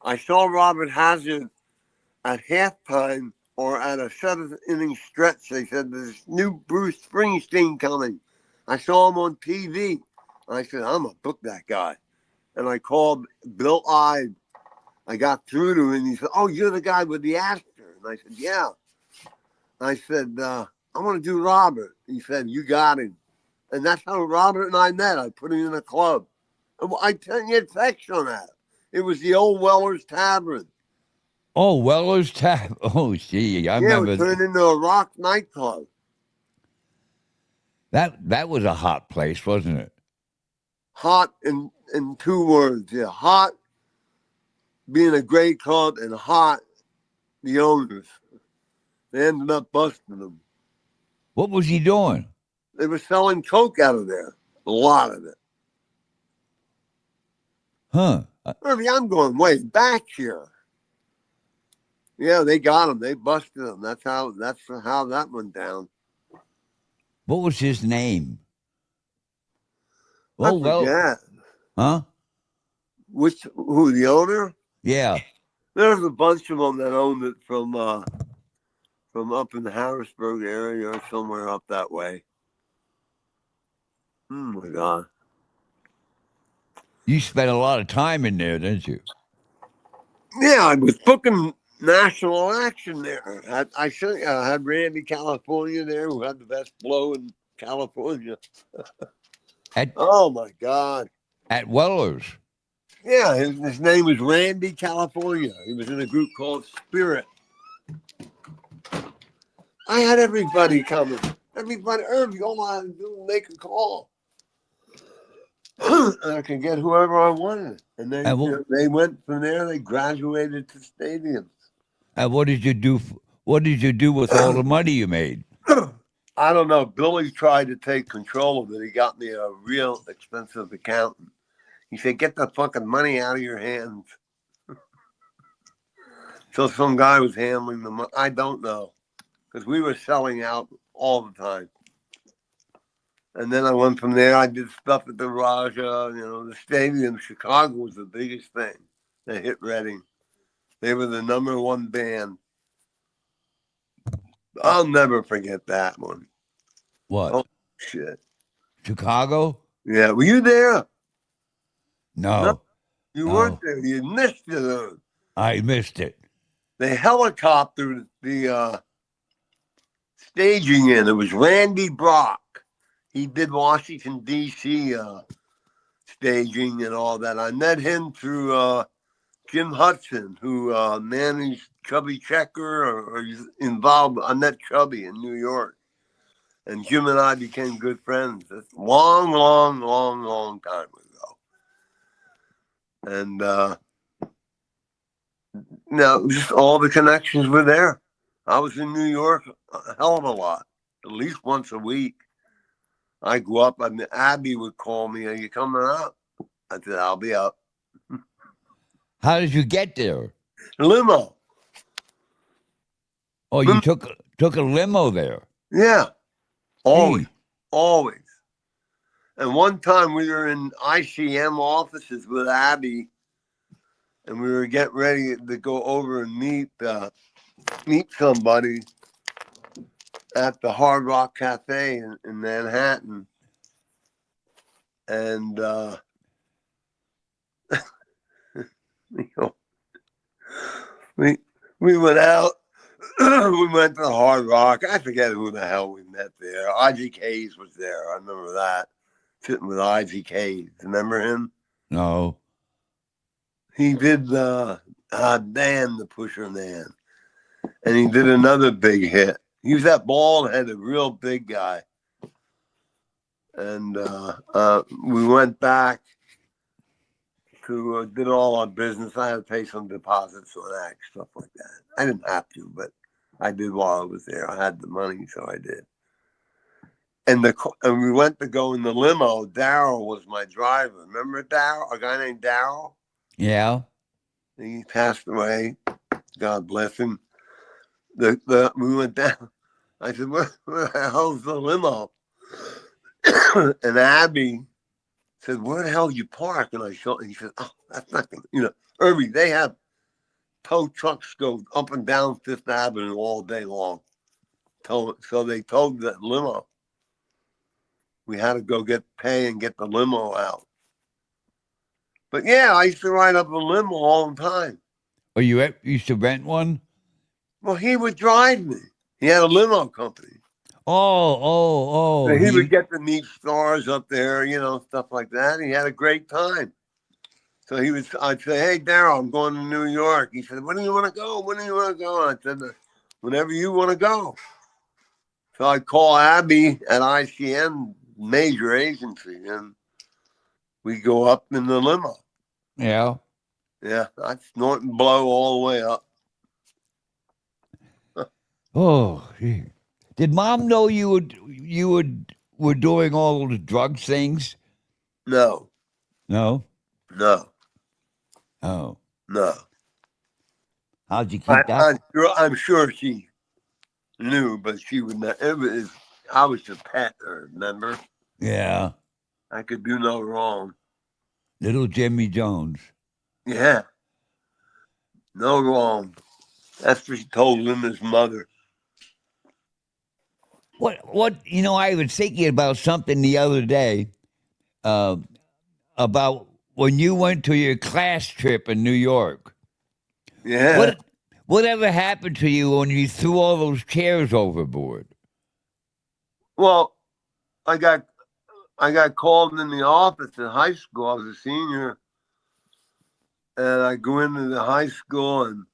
I saw Robert Hazard at halftime or at a seventh inning stretch. They said there's new Bruce Springsteen coming. I saw him on TV. I said, I'm gonna book that guy. And I called Bill Ide. I got through to him and he said, oh, you're the guy with the actor. And I said, yeah. I said, I want to do Robert. He said, you got him. And that's how Robert and I met. I put him in a club. I sent you a text on that. It was the old Weller's Tavern. oh, Weller's Tap. Oh, gee, I Yeah, it was remember turned into a rock nightclub. that. That was a hot place, wasn't it? Hot in 2 words. Yeah, hot being a great club and hot the owners. They ended up busting them. What was he doing? They were selling coke out of there. A lot of it. Huh? Irving, I'm going way back here. Yeah, they got him. They busted him. That's how that went down. What was his name? I Oh, well, forget huh? who the owner. Yeah. There's a bunch of them that owned it from up in the Harrisburg area or somewhere up that way. Oh my God. You spent a lot of time in there, didn't you? Yeah, I was booking national action there. I had Randy California there, who had the best blow in California. At Oh my God. at Weller's. Yeah, his name was Randy California. He was in a group called Spirit. I had everybody coming. Everybody, Irv, all I had to do was make a call. And I could get whoever I wanted. And And what, they went from there, they graduated to stadiums. and what did you do? What did you do with all the money you made? I don't know. Billy tried to take control of it. He got me a real expensive accountant. He said, get the fucking money out of your hands. So some guy was handling the money. I don't know. Because we were selling out all the time. And then I went from there. I did stuff at the Raja, the stadium. Chicago was the biggest thing. They hit Reading. They were the number one band. I'll never forget that one. What? Oh, shit. Chicago? Yeah, were you there? No, No, you weren't no. there. You missed it. I missed it. They helicoptered the staging in. It was Randy Brock. He did Washington, D.C. Staging and all that. I met him through Jim Hudson, who managed Chubby Checker or he's involved. I met Chubby in New York. And Jim and I became good friends. That's long, long, long, long time ago. And, just all the connections were there. I was in New York a hell of a lot, at least once a week. I grew up, and Abby would call me, are you coming up? I said, I'll be up. How did you get there? Limo. Oh, you Lim- took a limo there. yeah, always, Gee, always. And one time we were in ICM offices with Abby, and we were getting ready to go over and meet somebody at the Hard Rock Cafe in Manhattan. And you know, we we went out. We went to the Hard Rock. I forget who the hell we met there. IGK's was there. I remember that. Sitting with IGK. Remember him? no. He did Dan the Pusher Man. And he did another big hit. He was that bald-headed, real big guy. And we went back to did all our business. I had to pay some deposits on that, stuff like that. I didn't have to, but I did while I was there. I had the money, so I did. And we went to go in the limo. Daryl was my driver. Remember Daryl? A guy named Daryl? Yeah. He passed away. God bless him. We went down. I said, where the hell's the limo? And Abby said, where the hell you park? And I showed, and he said, oh, that's not going to, Irby, they have tow trucks go up and down Fifth Avenue all day long. So they towed that limo. We had to go pay and get the limo out. But yeah, I used to ride up a limo all the time. Or you used to rent one? Well, he would drive me. He had a limo company. Oh. He would get to meet stars up there, stuff like that. He had a great time. So I'd say, hey, Daryl, I'm going to New York. He said, when do you want to go? When do you want to go? And I said, whenever you want to go. So I'd call Abby at ICN, major agency, and we go up in the limo. Yeah. Yeah, I'd snort and blow all the way up. Oh, gee. Did Mom know were doing all the drug things? No. No. No. Oh. No. How'd you keep that? I'm sure she knew, but she would not. I was a pet, remember? Yeah. I could do no wrong. Little Jimmy Jones. Yeah. No wrong. That's what she told him, his mother. What? I was thinking about something the other day about when you went to your class trip in New York. Yeah. Whatever happened to you when you threw all those chairs overboard? Well, I got called in the office in high school. I was a senior, and I go into the high school, and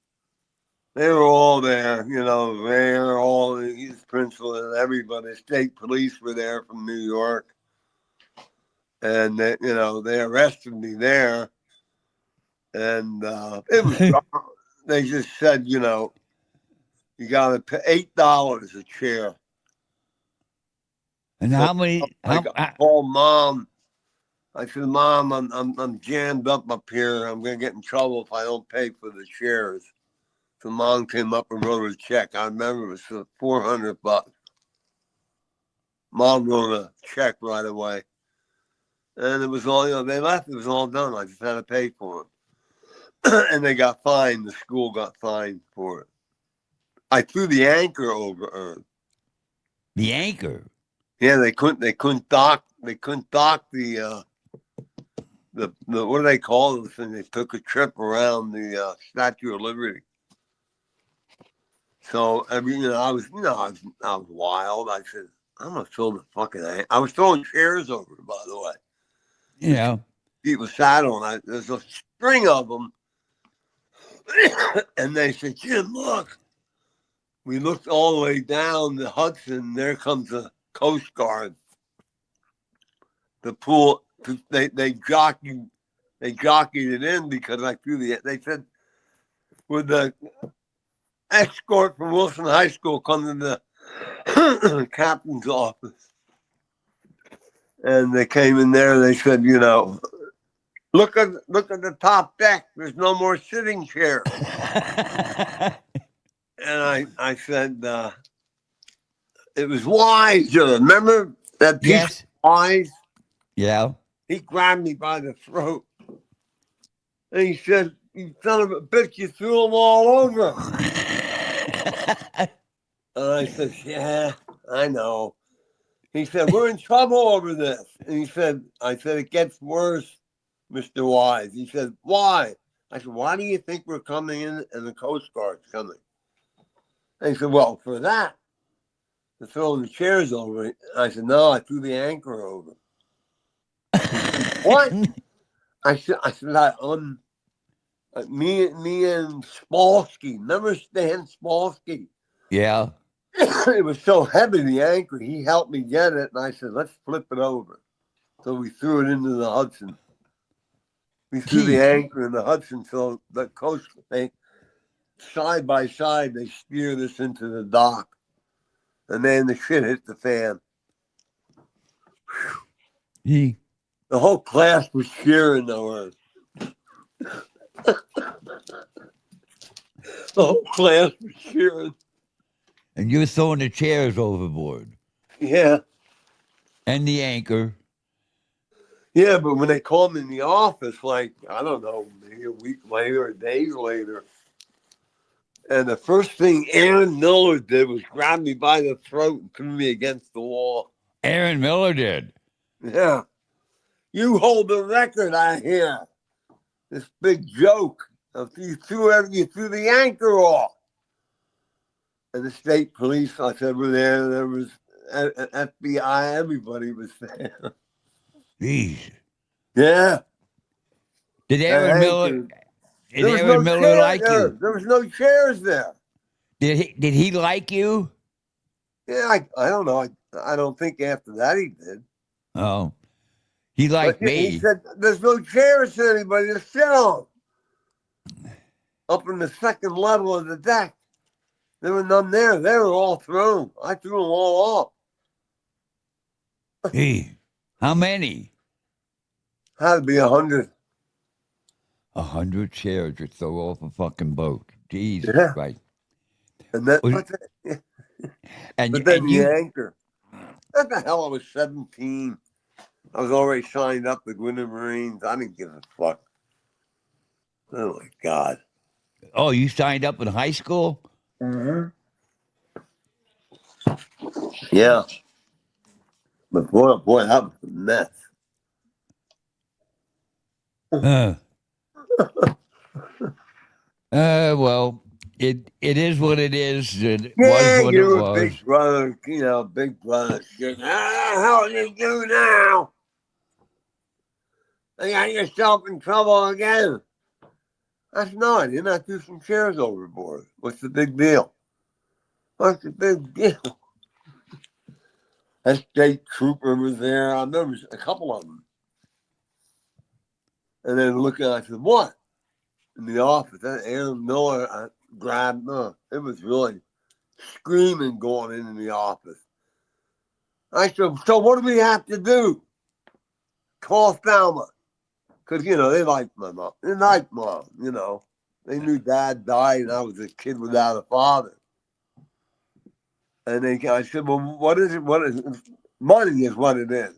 they were all there. Mayor, all the principal, and everybody. State police were there from New York, and they arrested me there, and it was. They just said, you got to pay $8 a chair. And So how many? I called Mom. I said, Mom, I'm jammed up here. I'm gonna get in trouble if I don't pay for the chairs. So Mom came up and wrote a check. I remember it was for $400. Mom wrote a check right away, and it was all they left. It was all done. I just had to pay for it, and they got fined. The school got fined for it. I threw the anchor over. The anchor. Yeah, they couldn't dock. They couldn't dock the what do they call this thing? They took a trip around the Statue of Liberty. So I mean, I was wild. I said, I'm gonna throw the fucking. I was throwing chairs over, by the way. Yeah. People sat on. There's a string of them, and they said, Jim, look. We looked all the way down the Hudson. There comes the Coast Guard. The pool. They jockeyed it in because I threw the. They said, with the escort from Wilson High School come to the captain's office. And they came in there and they said, look at the top deck. There's no more sitting chairs. And I said, it was Wise. Remember that piece Yes. of Wise? Yeah. He grabbed me by the throat. And he said, you son of a bitch, you threw them all over. And I said, yeah, I know. He said, we're in trouble over this. And I said, it gets worse, Mr. Wise. He said, why? I said, why do you think we're coming in and the Coast Guard's coming? And he said, well, for that, to throw the chairs over. I said, no, I threw the anchor over. He said, what? I said, Me and Spolsky. Remember Stan Spolsky? Yeah. It was so heavy, the anchor. He helped me get it, and I said, "Let's flip it over." So we threw it into the Hudson. We threw the Gee. anchor in the Hudson, so the coast, they side by side, they steer this into the dock, and then the shit hit the fan. Gee. The whole class was cheering, though. The whole class was cheering. And you're throwing the chairs overboard Yeah. and the anchor. Yeah, but when they called me in the office, like, I don't know, maybe a week later or days later, and the first thing Aaron Miller did was grab me by the throat and threw me against the wall. Aaron Miller did. Yeah. You hold the record, I hear. This big joke. You threw the anchor off. And the state police, I said, were there. There was FBI, everybody was there. Jeez. Yeah. Did That Aaron Miller anchor. did There was Aaron no Miller chair like there. you? There was no chairs there. Did he like you? Yeah, I don't know. I don't think after that he did. Oh. He But liked he me. said, there's no chairs for anybody to sit on. Up in the second level of the deck. There were none there. They were all thrown. I threw them all off. Gee. How many? Had to be 100. 100 chairs to throw off a fucking boat. Jesus Yeah. Christ. And then, Was- but then and the you anchor. What the hell? I was 17. I was already signed up to go in the Marines. I didn't give a fuck. Oh my God. you signed up in high school? Mm-hmm. Yeah. But boy, that was a mess. Uh, well, it is what it is. It was Yeah, what it you were was. big brother, big brother shit. How the hell you do now? You got yourself in trouble again. That's no, I didn't. I threw some chairs overboard. What's the big deal? What's the big deal? That state trooper was there. I remember a couple of them. And then looking, I said, "What?" In the office, that Aaron Miller, I grabbed. It was really screaming going in the office. I said, "So what do we have to do?" Call Thelma. Because, they liked my mom. They liked mom, They knew dad died and I was a kid without a father. And I said, "Well, what is it? What is it? Money is what it is.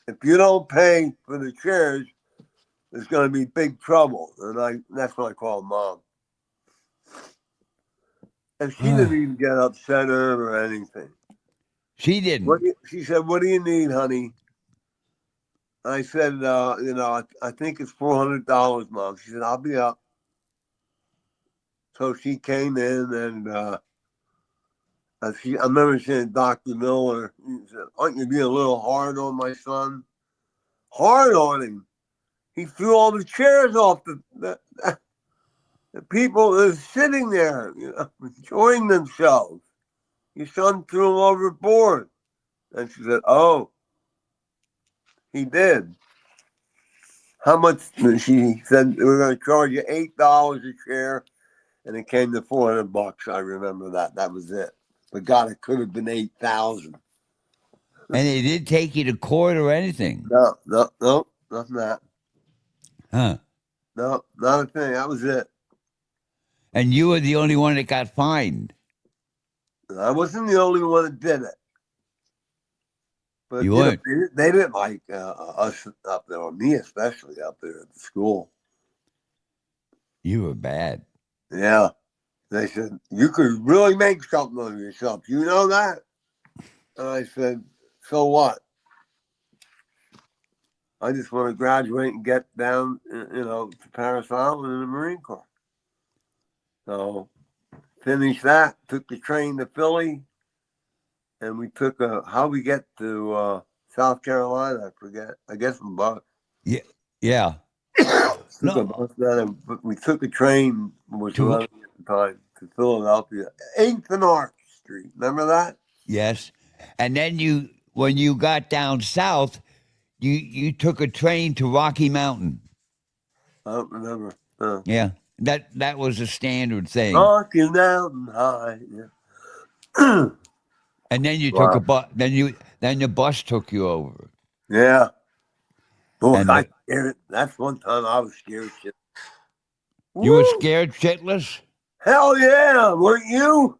If you don't pay for the chairs, there's going to be big trouble." And that's when I called mom. And she didn't even get upset or anything. She didn't. She said, "What do you need, honey?" I said, I think it's $400, mom. She said, "I'll be up." So she came in and I remember saying, Dr. Miller, he said, "Aren't you being a little hard on my son?" Hard on him. He threw all the chairs off the people that are sitting there, enjoying themselves. Your son threw them overboard. And she said, "Oh, he did. How much?" She said, "We're going to charge you $8 a chair." And it came to $400. I remember that. That was it. But God, it could have been 8,000. And they didn't take you to court or anything. No, no, no, nothing that. Huh. No, not a thing. That was it. And you were the only one that got fined. I wasn't the only one that did it. But, You weren't. they didn't like us up there, or me especially up there at the school. You were bad. Yeah. They said, "You could really make something of yourself. You know that?" And I said, "So what? I just want to graduate and get down, to Paris Island in the Marine Corps." So finished that, took the train to Philly, and we took how we get to South Carolina, I forget. I guess from Buck. Yeah. Yeah. Took a No. bus down, but we took a train, was To running at the time, to Philadelphia. 8th and Arch Street. Remember that? yes, and then when you got down south, you took a train to Rocky Mountain. I don't remember. No. Yeah, that was a standard thing. Rocky Mountain High. Yeah. And then you took a Wow. bus. Then the bus took you over. Yeah. Boy, And I scared. That's one time I was scared shit. you were Woo! scared shitless. Hell yeah! Weren't you?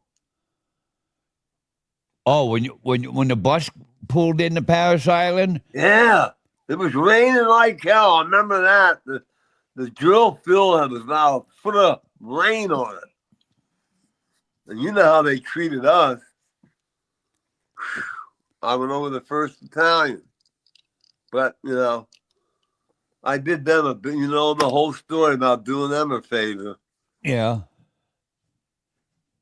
Oh, when the bus pulled into Paris Island. Yeah. It was raining like hell. I remember that. The drill field had about a foot of rain on it. And you know how they treated us. I went over the first battalion. But, I did them a bit, the whole story about doing them a favor. Yeah.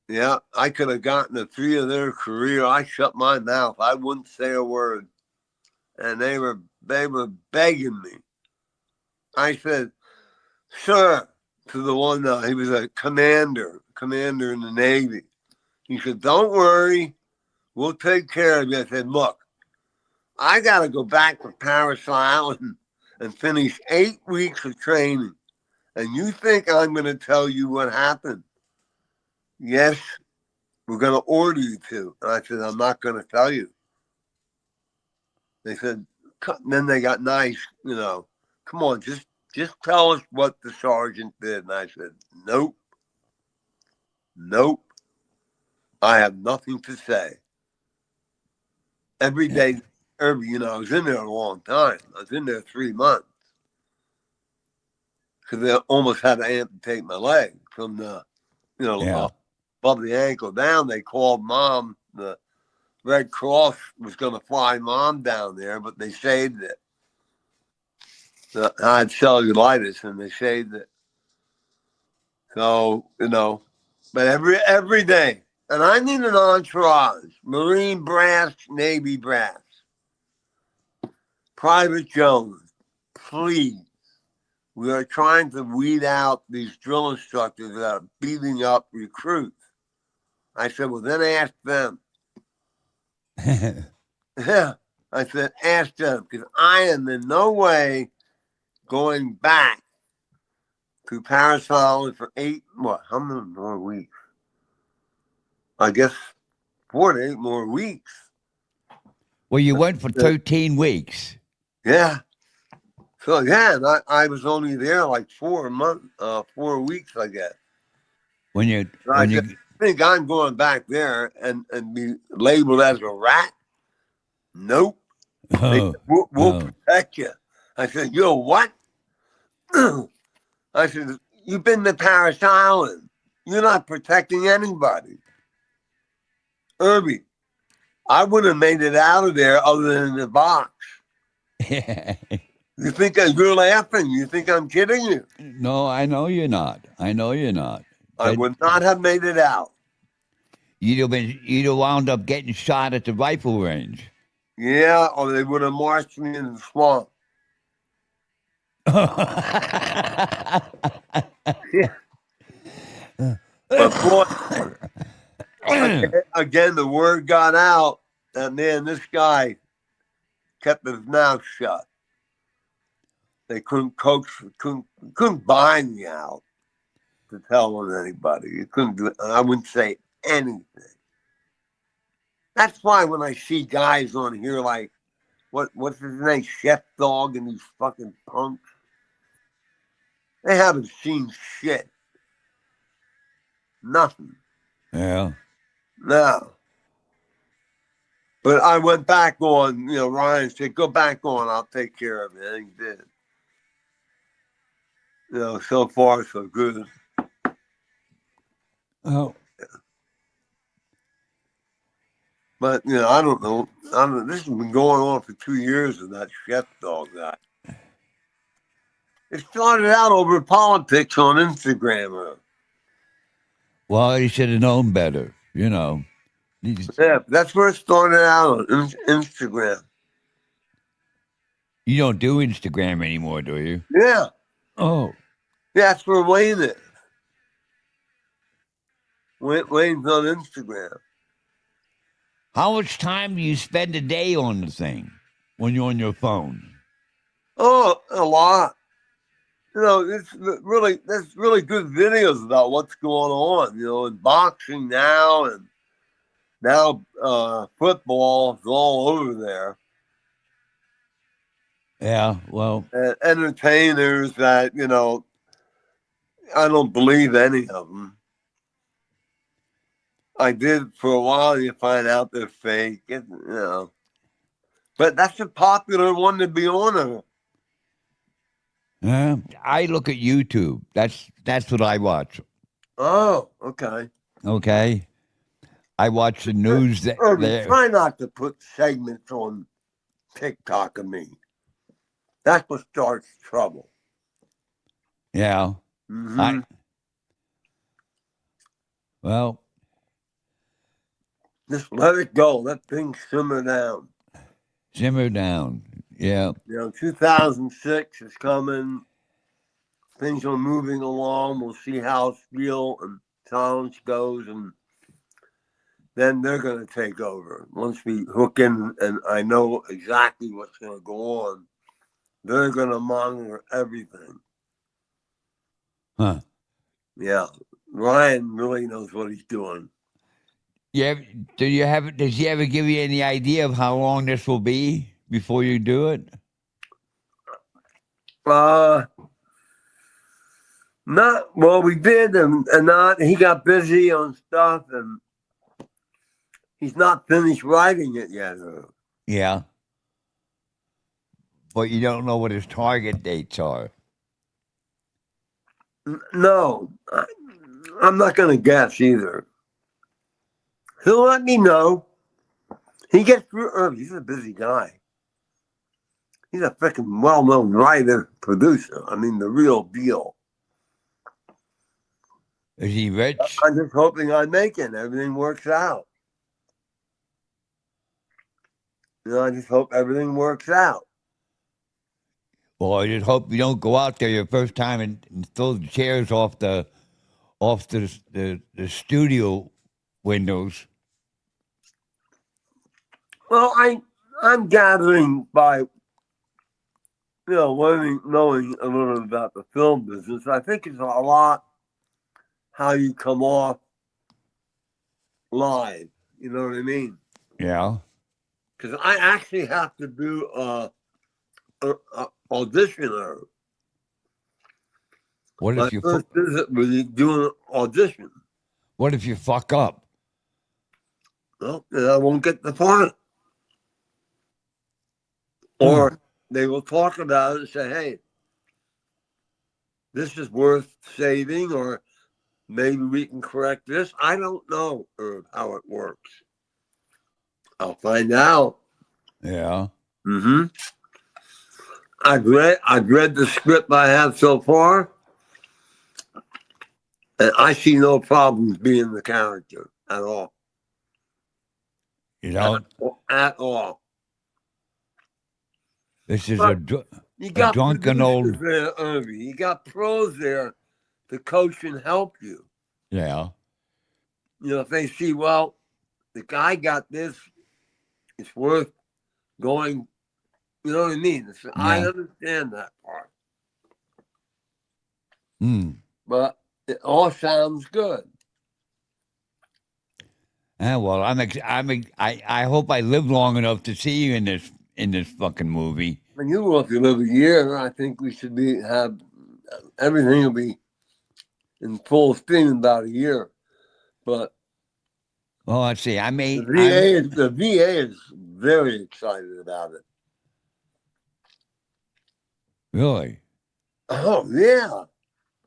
Yeah, I could have gotten the 3 of their career. I shut my mouth. I wouldn't say a word. And they were begging me. I said, sir, to the one, he was a commander in the Navy. He said, don't worry. We'll take care of you. I said, look, I got to go back to Paris Island and finish 8 weeks of training. And you think I'm going to tell you what happened? Yes, we're going to order you to. And I said, I'm not going to tell you. They said, then they got nice, come on, just tell us what the sergeant did. And I said, nope. I have nothing to say. Every day, I was in there a long time. I was in there 3 months. Because they almost had to amputate my leg from the, Yeah. above the ankle down. They called mom. The Red Cross was going to fly mom down there, but they saved it. I had cellulitis, and they saved it. So, but every day, and I need an entourage, Marine brass, Navy brass, Private Jones, please. We are trying to weed out these drill instructors that are beating up recruits. I said, well, then ask them. Yeah. I said, ask them, because I am in no way going back to Paris Island for how many more weeks? I guess 4 to 8 more weeks. Well, you went for 13 weeks. Yeah. So yeah, I was only there like 4 weeks, I guess. When you And I when said, you I think I'm going back there and be labeled as a rat. Nope. They said, oh we'll oh protect you. I said, yo, what? I said, you've been to Paris Island. You're not protecting anybody. Irby, I wouldn't have made it out of there other than the box. You think you're laughing? You think I'm kidding you? no, I know you're not. I know you're not. I would not have made it out. You'd have wound up getting shot at the rifle range. Yeah, or they would have marched me in the swamp. Yeah. But boy, again, the word got out, and man, this guy kept his mouth shut. They couldn't couldn't buy me out to tell on anybody. You couldn't do it. I wouldn't say anything. That's why when I see guys on here like what's his name, Chef Dog, and these fucking punks, they haven't seen shit. Nothing. Yeah. No. But I went back on, Ryan said, go back on, I'll take care of it. And he did. So far so good. Oh. But I don't know. This has been going on for 2 years with that Chef Dog guy. It started out over politics on Instagram. Well, you should have known better. Yeah, that's where it started out on Instagram. You don't do Instagram anymore, do you? Yeah. Oh. That's where Wayne is. Wayne's on Instagram. How much time do you spend a day on the thing when you're on your phone? Oh, a lot. It's really there's really good videos about what's going on. In boxing now, and now football is all over there. Yeah, well, And entertainers that I don't believe any of them. I did for a while. You find out they're fake, But that's a popular one to be on. I look at YouTube. That's what I watch. Oh, okay. Okay, I watch the news Irving, there. try not to put segments on TikTok of me. That's what starts trouble. Yeah, I Mm-hmm. well, Just let it go. Let things simmer down. simmer down. Yeah, 2006 is coming. Things are moving along. We'll see how Steele and Challenge goes, and then they're going to take over. Once we hook in, and I know exactly what's going to go on, they're going to monitor everything. huh? Yeah. Ryan really knows what he's doing. Yeah. Do you have? Does he ever give you any idea of how long this will be before you do it? Uh, Not well. We did, and not. He got busy on stuff, and he's not finished writing it yet. Yeah, but you don't know what his target dates are. No, I'm not going to guess either. He'll let me know. He gets through early. He's a busy guy. He's a freaking well-known writer, producer. I mean, the real deal. Is he rich? I'm just hoping I make it. Everything works out. I just hope everything works out. Well, I just hope you don't go out there your first time and throw the chairs off the studio windows. Well, I'm gathering by knowing a little about the film business. I think it's a lot how you come off live. You know what I mean? Yeah. Because I actually have to do a auditioner. What My if you first visit was doing an audition. what if you fuck up? Well, then I won't get the part. Huh. Or they will talk about it and say, hey, this is worth saving, or maybe we can correct this. I don't know how it works. I'll find out. Yeah. Mm-hmm. I've read the script I have so far, and I see no problems being the character at all. You At, know, at all. this is But you a got drunken producers old. there, Irvy. You got pros there to coach and help you. Yeah. If they see, well, the guy got this, it's worth going. You know what I mean? I Yeah. understand that part, Hmm. but it all sounds good. Well, I hope I live long enough to see you in this fucking movie. And you will if you live a year. I think we should have everything will be in full steam in about a year. But Well, let's see. the I'm VA is very excited about it. really. Oh yeah,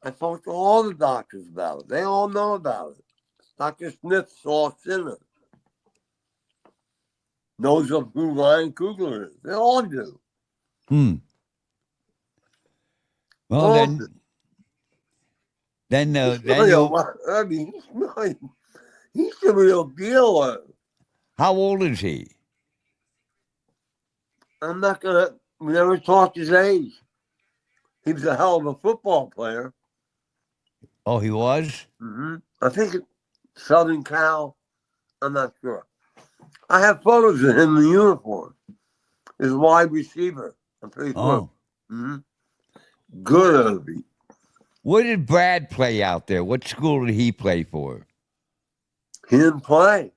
I talked to all the doctors about it. They all know about it. Dr. Smith saw in it. Knows of who Ryan Coogler is. They all do. Hmm. Well, All do. then you'll. I mean, he's the real deal. How old is he? I'm not gonna. We never talked his age. He was a hell of a football player. Oh, he was? I think it's Southern Cal. I'm not sure. I have photos of him in the uniform. His wide receiver. I'm pretty sure. Oh. hmm What, Good Irby. where did Brad play out there? What school did he play for? He didn't play.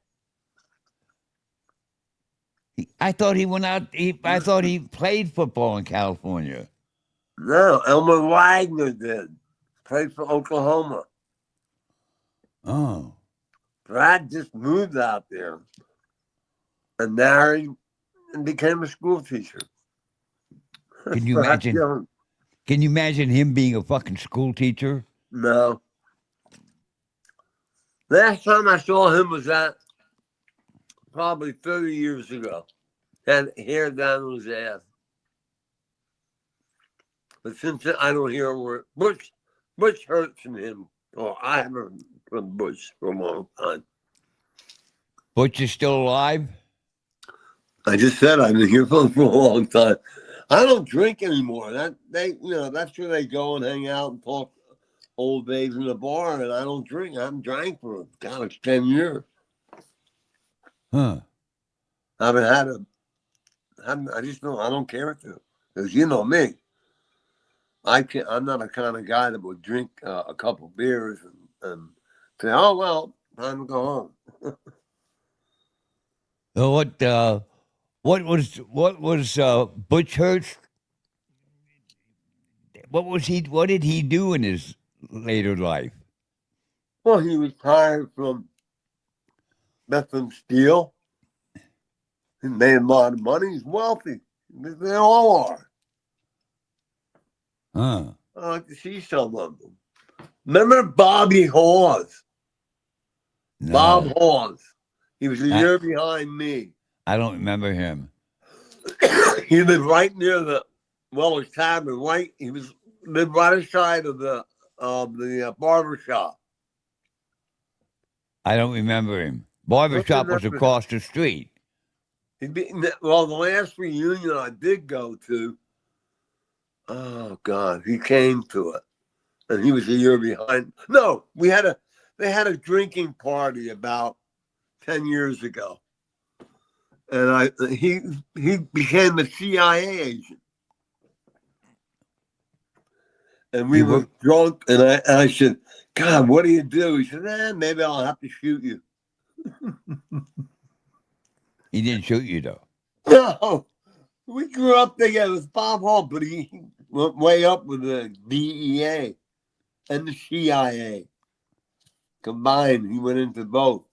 I thought he went out. I thought he played football in California. No, Elmer Wagner did. Played for Oklahoma. Oh. Brad just moved out there and married and became a school teacher. Can you Brad imagine? Young. Can you imagine him being a fucking school teacher? No. Last time I saw him was at probably 30 years ago. Had hair down on his ass. But since then, I don't hear a word. Bush heard from him. Or I haven't heard from Bush for a long time. Butch is still alive? I just said I didn't hear from him for a long time. I don't drink anymore. That's where they go and hang out and talk old days in the bar, and I don't drink. I haven't drank for God, it's 10 years. Huh. I haven't had a. I just don't. I don't care to, because you know me. I can't. I'm not a kind of guy that would drink a couple beers and say, "Oh well, time to go home." So what was Butch Hurst? What did he do in his later life? Well, he retired from Bethlehem Steel. He made a lot of money. He's wealthy. They all are. Huh. I like to see some of them. Remember Bobby Hawes? Bob No. Hawes. He was a I year behind me. I don't remember him. He lived right near the Weller's Tavern. Lived right aside of the barber shop. I don't remember him. Don't Barbershop was remember. across the street. Well, the last reunion I did go to, oh God, he came to it, and he was a year behind. No, they had a drinking party about 10 years ago, and he became a CIA agent, and He we were worked. drunk, and I said, God, what do you do? He said, maybe I'll have to shoot you. He didn't shoot you though. No, we grew up together with Bob Hall, but he went way up with the DEA and the CIA combined. He went into both.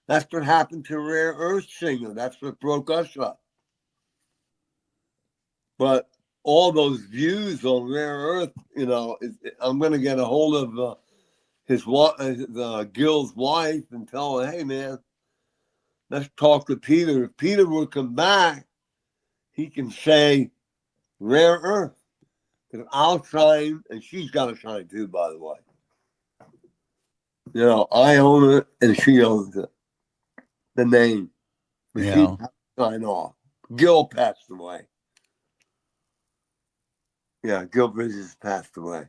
That's what happened to Rare Earth Singer. That's what broke us up. But all those views on Rare Earth, I'm going to get a hold of Gil's wife and tell her, hey man, let's talk to Peter. If Peter will come back, he can say Rare Earth. Because I'll sign, and she's got to sign too, by the way. I own it and she owns it. The name. But she Yeah. has to sign off. Gil passed away. Yeah, Gil Bridges passed away.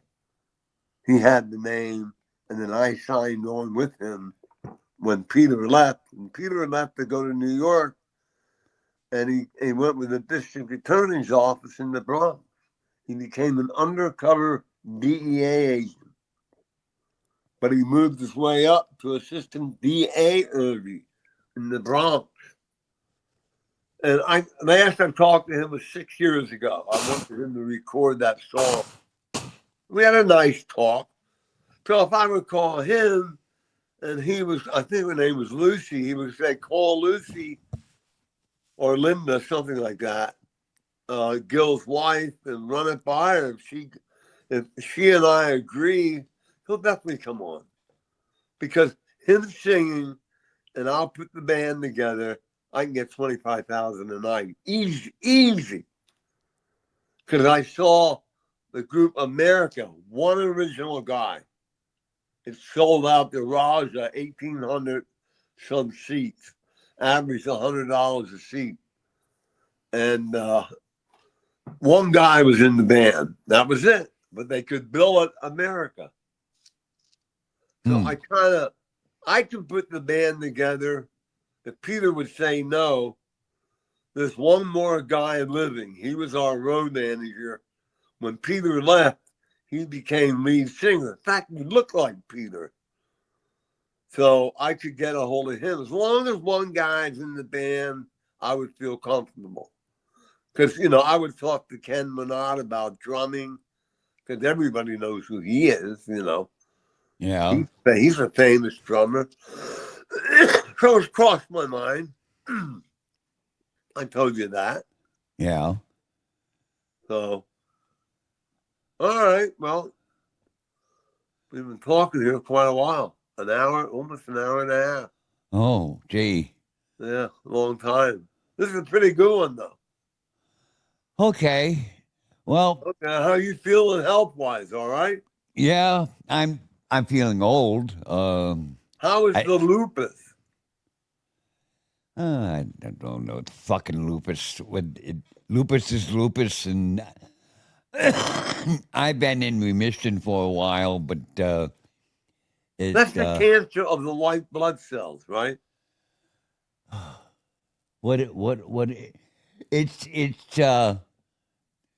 He had the name, and then I signed on with him when Peter left. And Peter left to go to New York, and he went with the district attorney's office in the Bronx. He became an undercover DEA agent. But he moved his way up to assistant DA Irvy in the Bronx. And last I talked to him was 6 years ago. I wanted him to record that song. We had a nice talk. So if I recall him, and I think her name was Lucy, he would say, call Lucy or Linda, something like that, Gil's wife, and run it by her. If she and I agree, he'll definitely come on. Because him singing, and I'll put the band together, I can get 25,000 a night. Easy. Because I saw the group America, one original guy. It sold out the Raja, 1,800 some seats, averaged $100 a seat. And one guy was in the band. That was it. But they could bill it America. So Hmm. I could put the band together. If Peter would say no, there's one more guy living. He was our road manager. When Peter left, he became lead singer. In fact, he looked like Peter. So I could get a hold of him. As long as one guy's in the band, I would feel comfortable. Because, I would talk to Ken Minot about drumming, because everybody knows who he is. Yeah. He's a famous drummer. So it's crossed my mind. I told you that. Yeah. So, all right. Well, we've been talking here quite a while. An hour, almost an hour and a half. Oh, gee. Yeah, long time. This is a pretty good one, though. Okay. Well, Okay, how you feeling health-wise? All right. yeah, I'm feeling old. How is I the lupus? I don't know. It's fucking lupus. Lupus is lupus, and I've been in remission for a while, but it That's the cancer of the white blood cells, right? what it's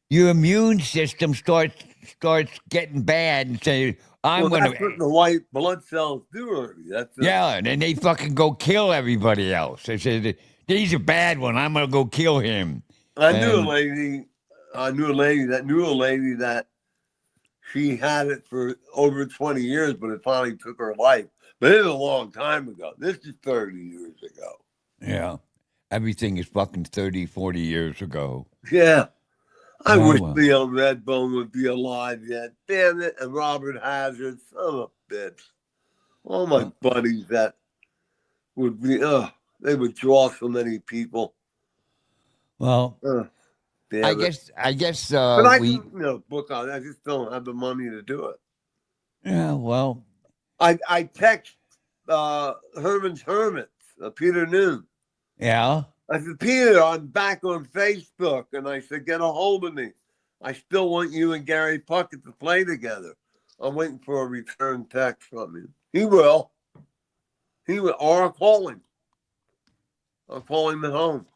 your immune system starts getting bad and say I'm Well, gonna. that's what the white blood cells do, Irvy. That's it. Yeah, and then they fucking go kill everybody else. They say, he's a bad one. I'm gonna go kill him. I knew a And lady. I knew a lady that she had it for over 20 years, but it finally took her life. But it was a long time ago. This is 30 years ago. yeah, everything is fucking 30, 40 years ago. Yeah. I Oh wish well. Leo Redbone would be alive yet. Damn it. And Robert Hazard, son of a bitch. All my Uh, buddies that would be, they would draw so many people. well, Damn it. I guess But I can, we. book on it. I just don't have the money to do it. Yeah, well, I text Herman's Hermits, Peter Noon. yeah. I said, Peter, I'm back on Facebook. And I said, get a hold of me. I still want you and Gary Puckett to play together. I'm waiting for a return text from him. He will. Or I'll call him. I'll call him at home.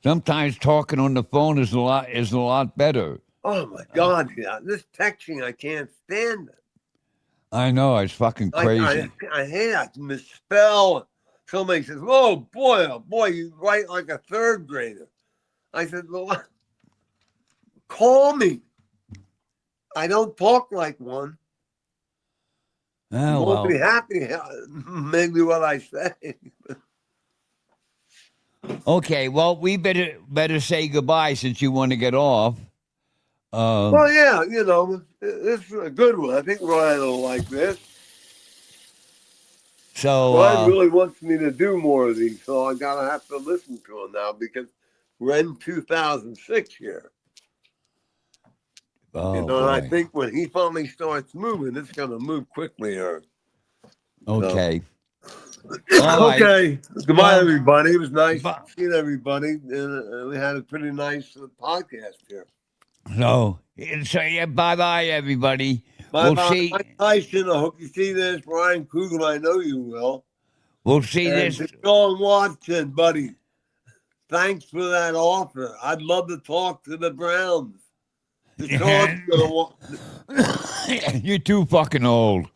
Sometimes talking on the phone is a lot better. Oh my God, yeah. This texting, I can't stand it. I know it's fucking crazy. I hate it. I misspell. Somebody says, oh boy, you write like a third grader. I said, well, call me. I don't talk like one. You Oh won't be well. happy, maybe what I say. Okay, well, we better say goodbye since you want to get off. Well, yeah, this is a good one. I think Ryan will like this. So, Ryan really wants me to do more of these, so I gotta have to listen to him now because we're in 2006 here. oh And I boy. think when he finally starts moving, it's gonna move quickly. So Okay. All right. okay, goodbye, Well, everybody. It was nice bu- seeing everybody, and we had a pretty nice podcast here. so yeah. Bye, bye, everybody. Bye We'll bye, Mike see. Tyson. I hope you see this. Brian Kugel, I know you will. We'll see And this. to Sean Watson, buddy, thanks for that offer. I'd love to talk to the Browns. Deshaun's gonna want. You're too fucking old.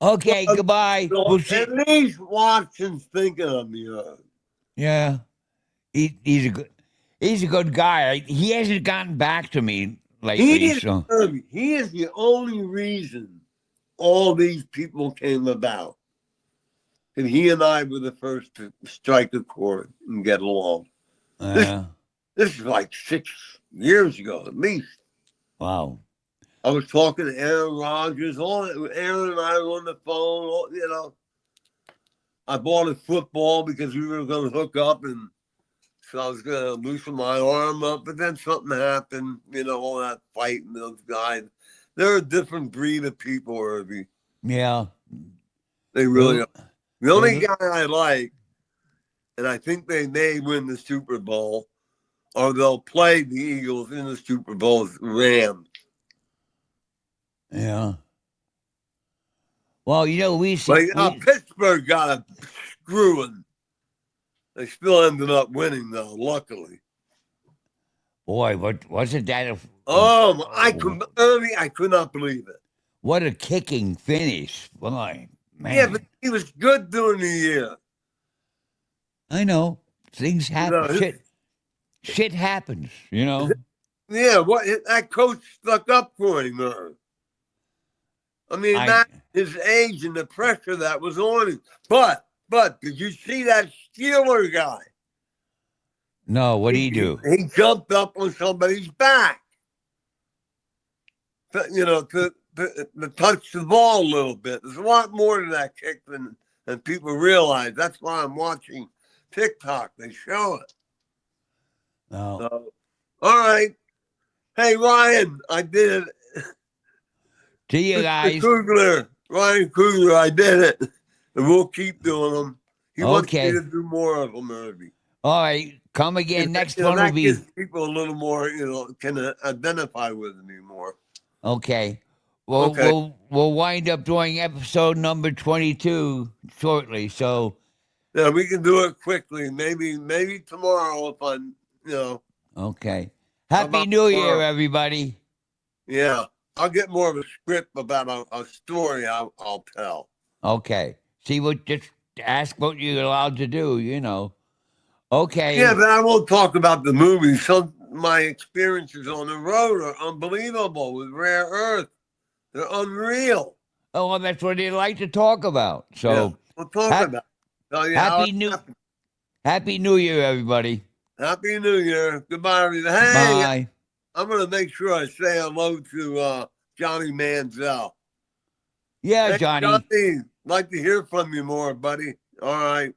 Okay. Goodbye. We'll At see. least Watson's thinking of me. Yeah. He's a good. He's a good guy. He hasn't gotten back to me He lately. is, So he is the only reason all these people came about. And he and I were the first to strike a chord and get along. This uh, this is like 6 years ago at least. wow. I was talking to Aaron Rodgers. Aaron and I were on the phone. I bought a football because we were going to hook up, and so I was going to loosen my arm up. But then something happened. All that fighting those guys. They're a different breed of people, Irby. Yeah. They really They're, are. The only they're, guy I like, and I think they may win the Super Bowl, or they'll play the Eagles in the Super Bowl, is Rams. yeah. Well, But Pittsburgh got a screwing. They still ended up winning, though, luckily. boy, what wasn't that I could not believe it. what a kicking finish. Boy, Yeah, but man. he was good during the year. I know. Things You happen. know, Shit happens, you know. yeah, that coach stuck up for him. I mean, I not his age and the pressure that was on him. But did you see that Steeler guy? No, what do you He, do? he jumped up on somebody's back, to touch the ball a little bit. There's a lot more to that kick than people realize. That's why I'm watching TikTok. They show it. No. So, all right. Hey, Ryan, I did it. See you guys. Ryan Coogler, I did it. And we'll keep doing them. He wants me Okay. to do more of them, Irvy. All right. Come again. Next one will That be gives people a little more, can identify with me more. okay. Well, Okay. we'll wind up doing episode number 22 shortly. So Yeah, we can do it quickly. Maybe tomorrow if I'm. okay. How Happy about New Year, tomorrow? everybody. Yeah, I'll get more of a script about a story I'll tell. Okay. See just ask what you're allowed to do, Yeah, Okay. but I won't talk about the movie. My experiences on the road are unbelievable with rare earth. They're unreal. Oh, well, that's what they like to talk about. Yeah, So we'll talk hap- about it. Tell you how it happy new happened. Happy New Year, everybody. Happy New Year. Goodbye, everybody. Hey, Bye. I'm going to make sure I say hello to Johnny Manziel. Yeah, Hey, Johnny. Johnny, like to hear from you more, buddy. All right.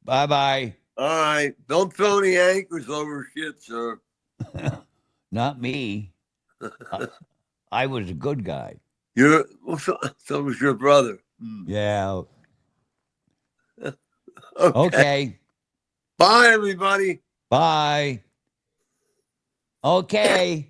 Bye-bye. All right. Don't throw any anchors over shit, sir. Not me. I was a good guy. So was your brother. Yeah. Okay. Okay. Bye, everybody. Bye. Okay.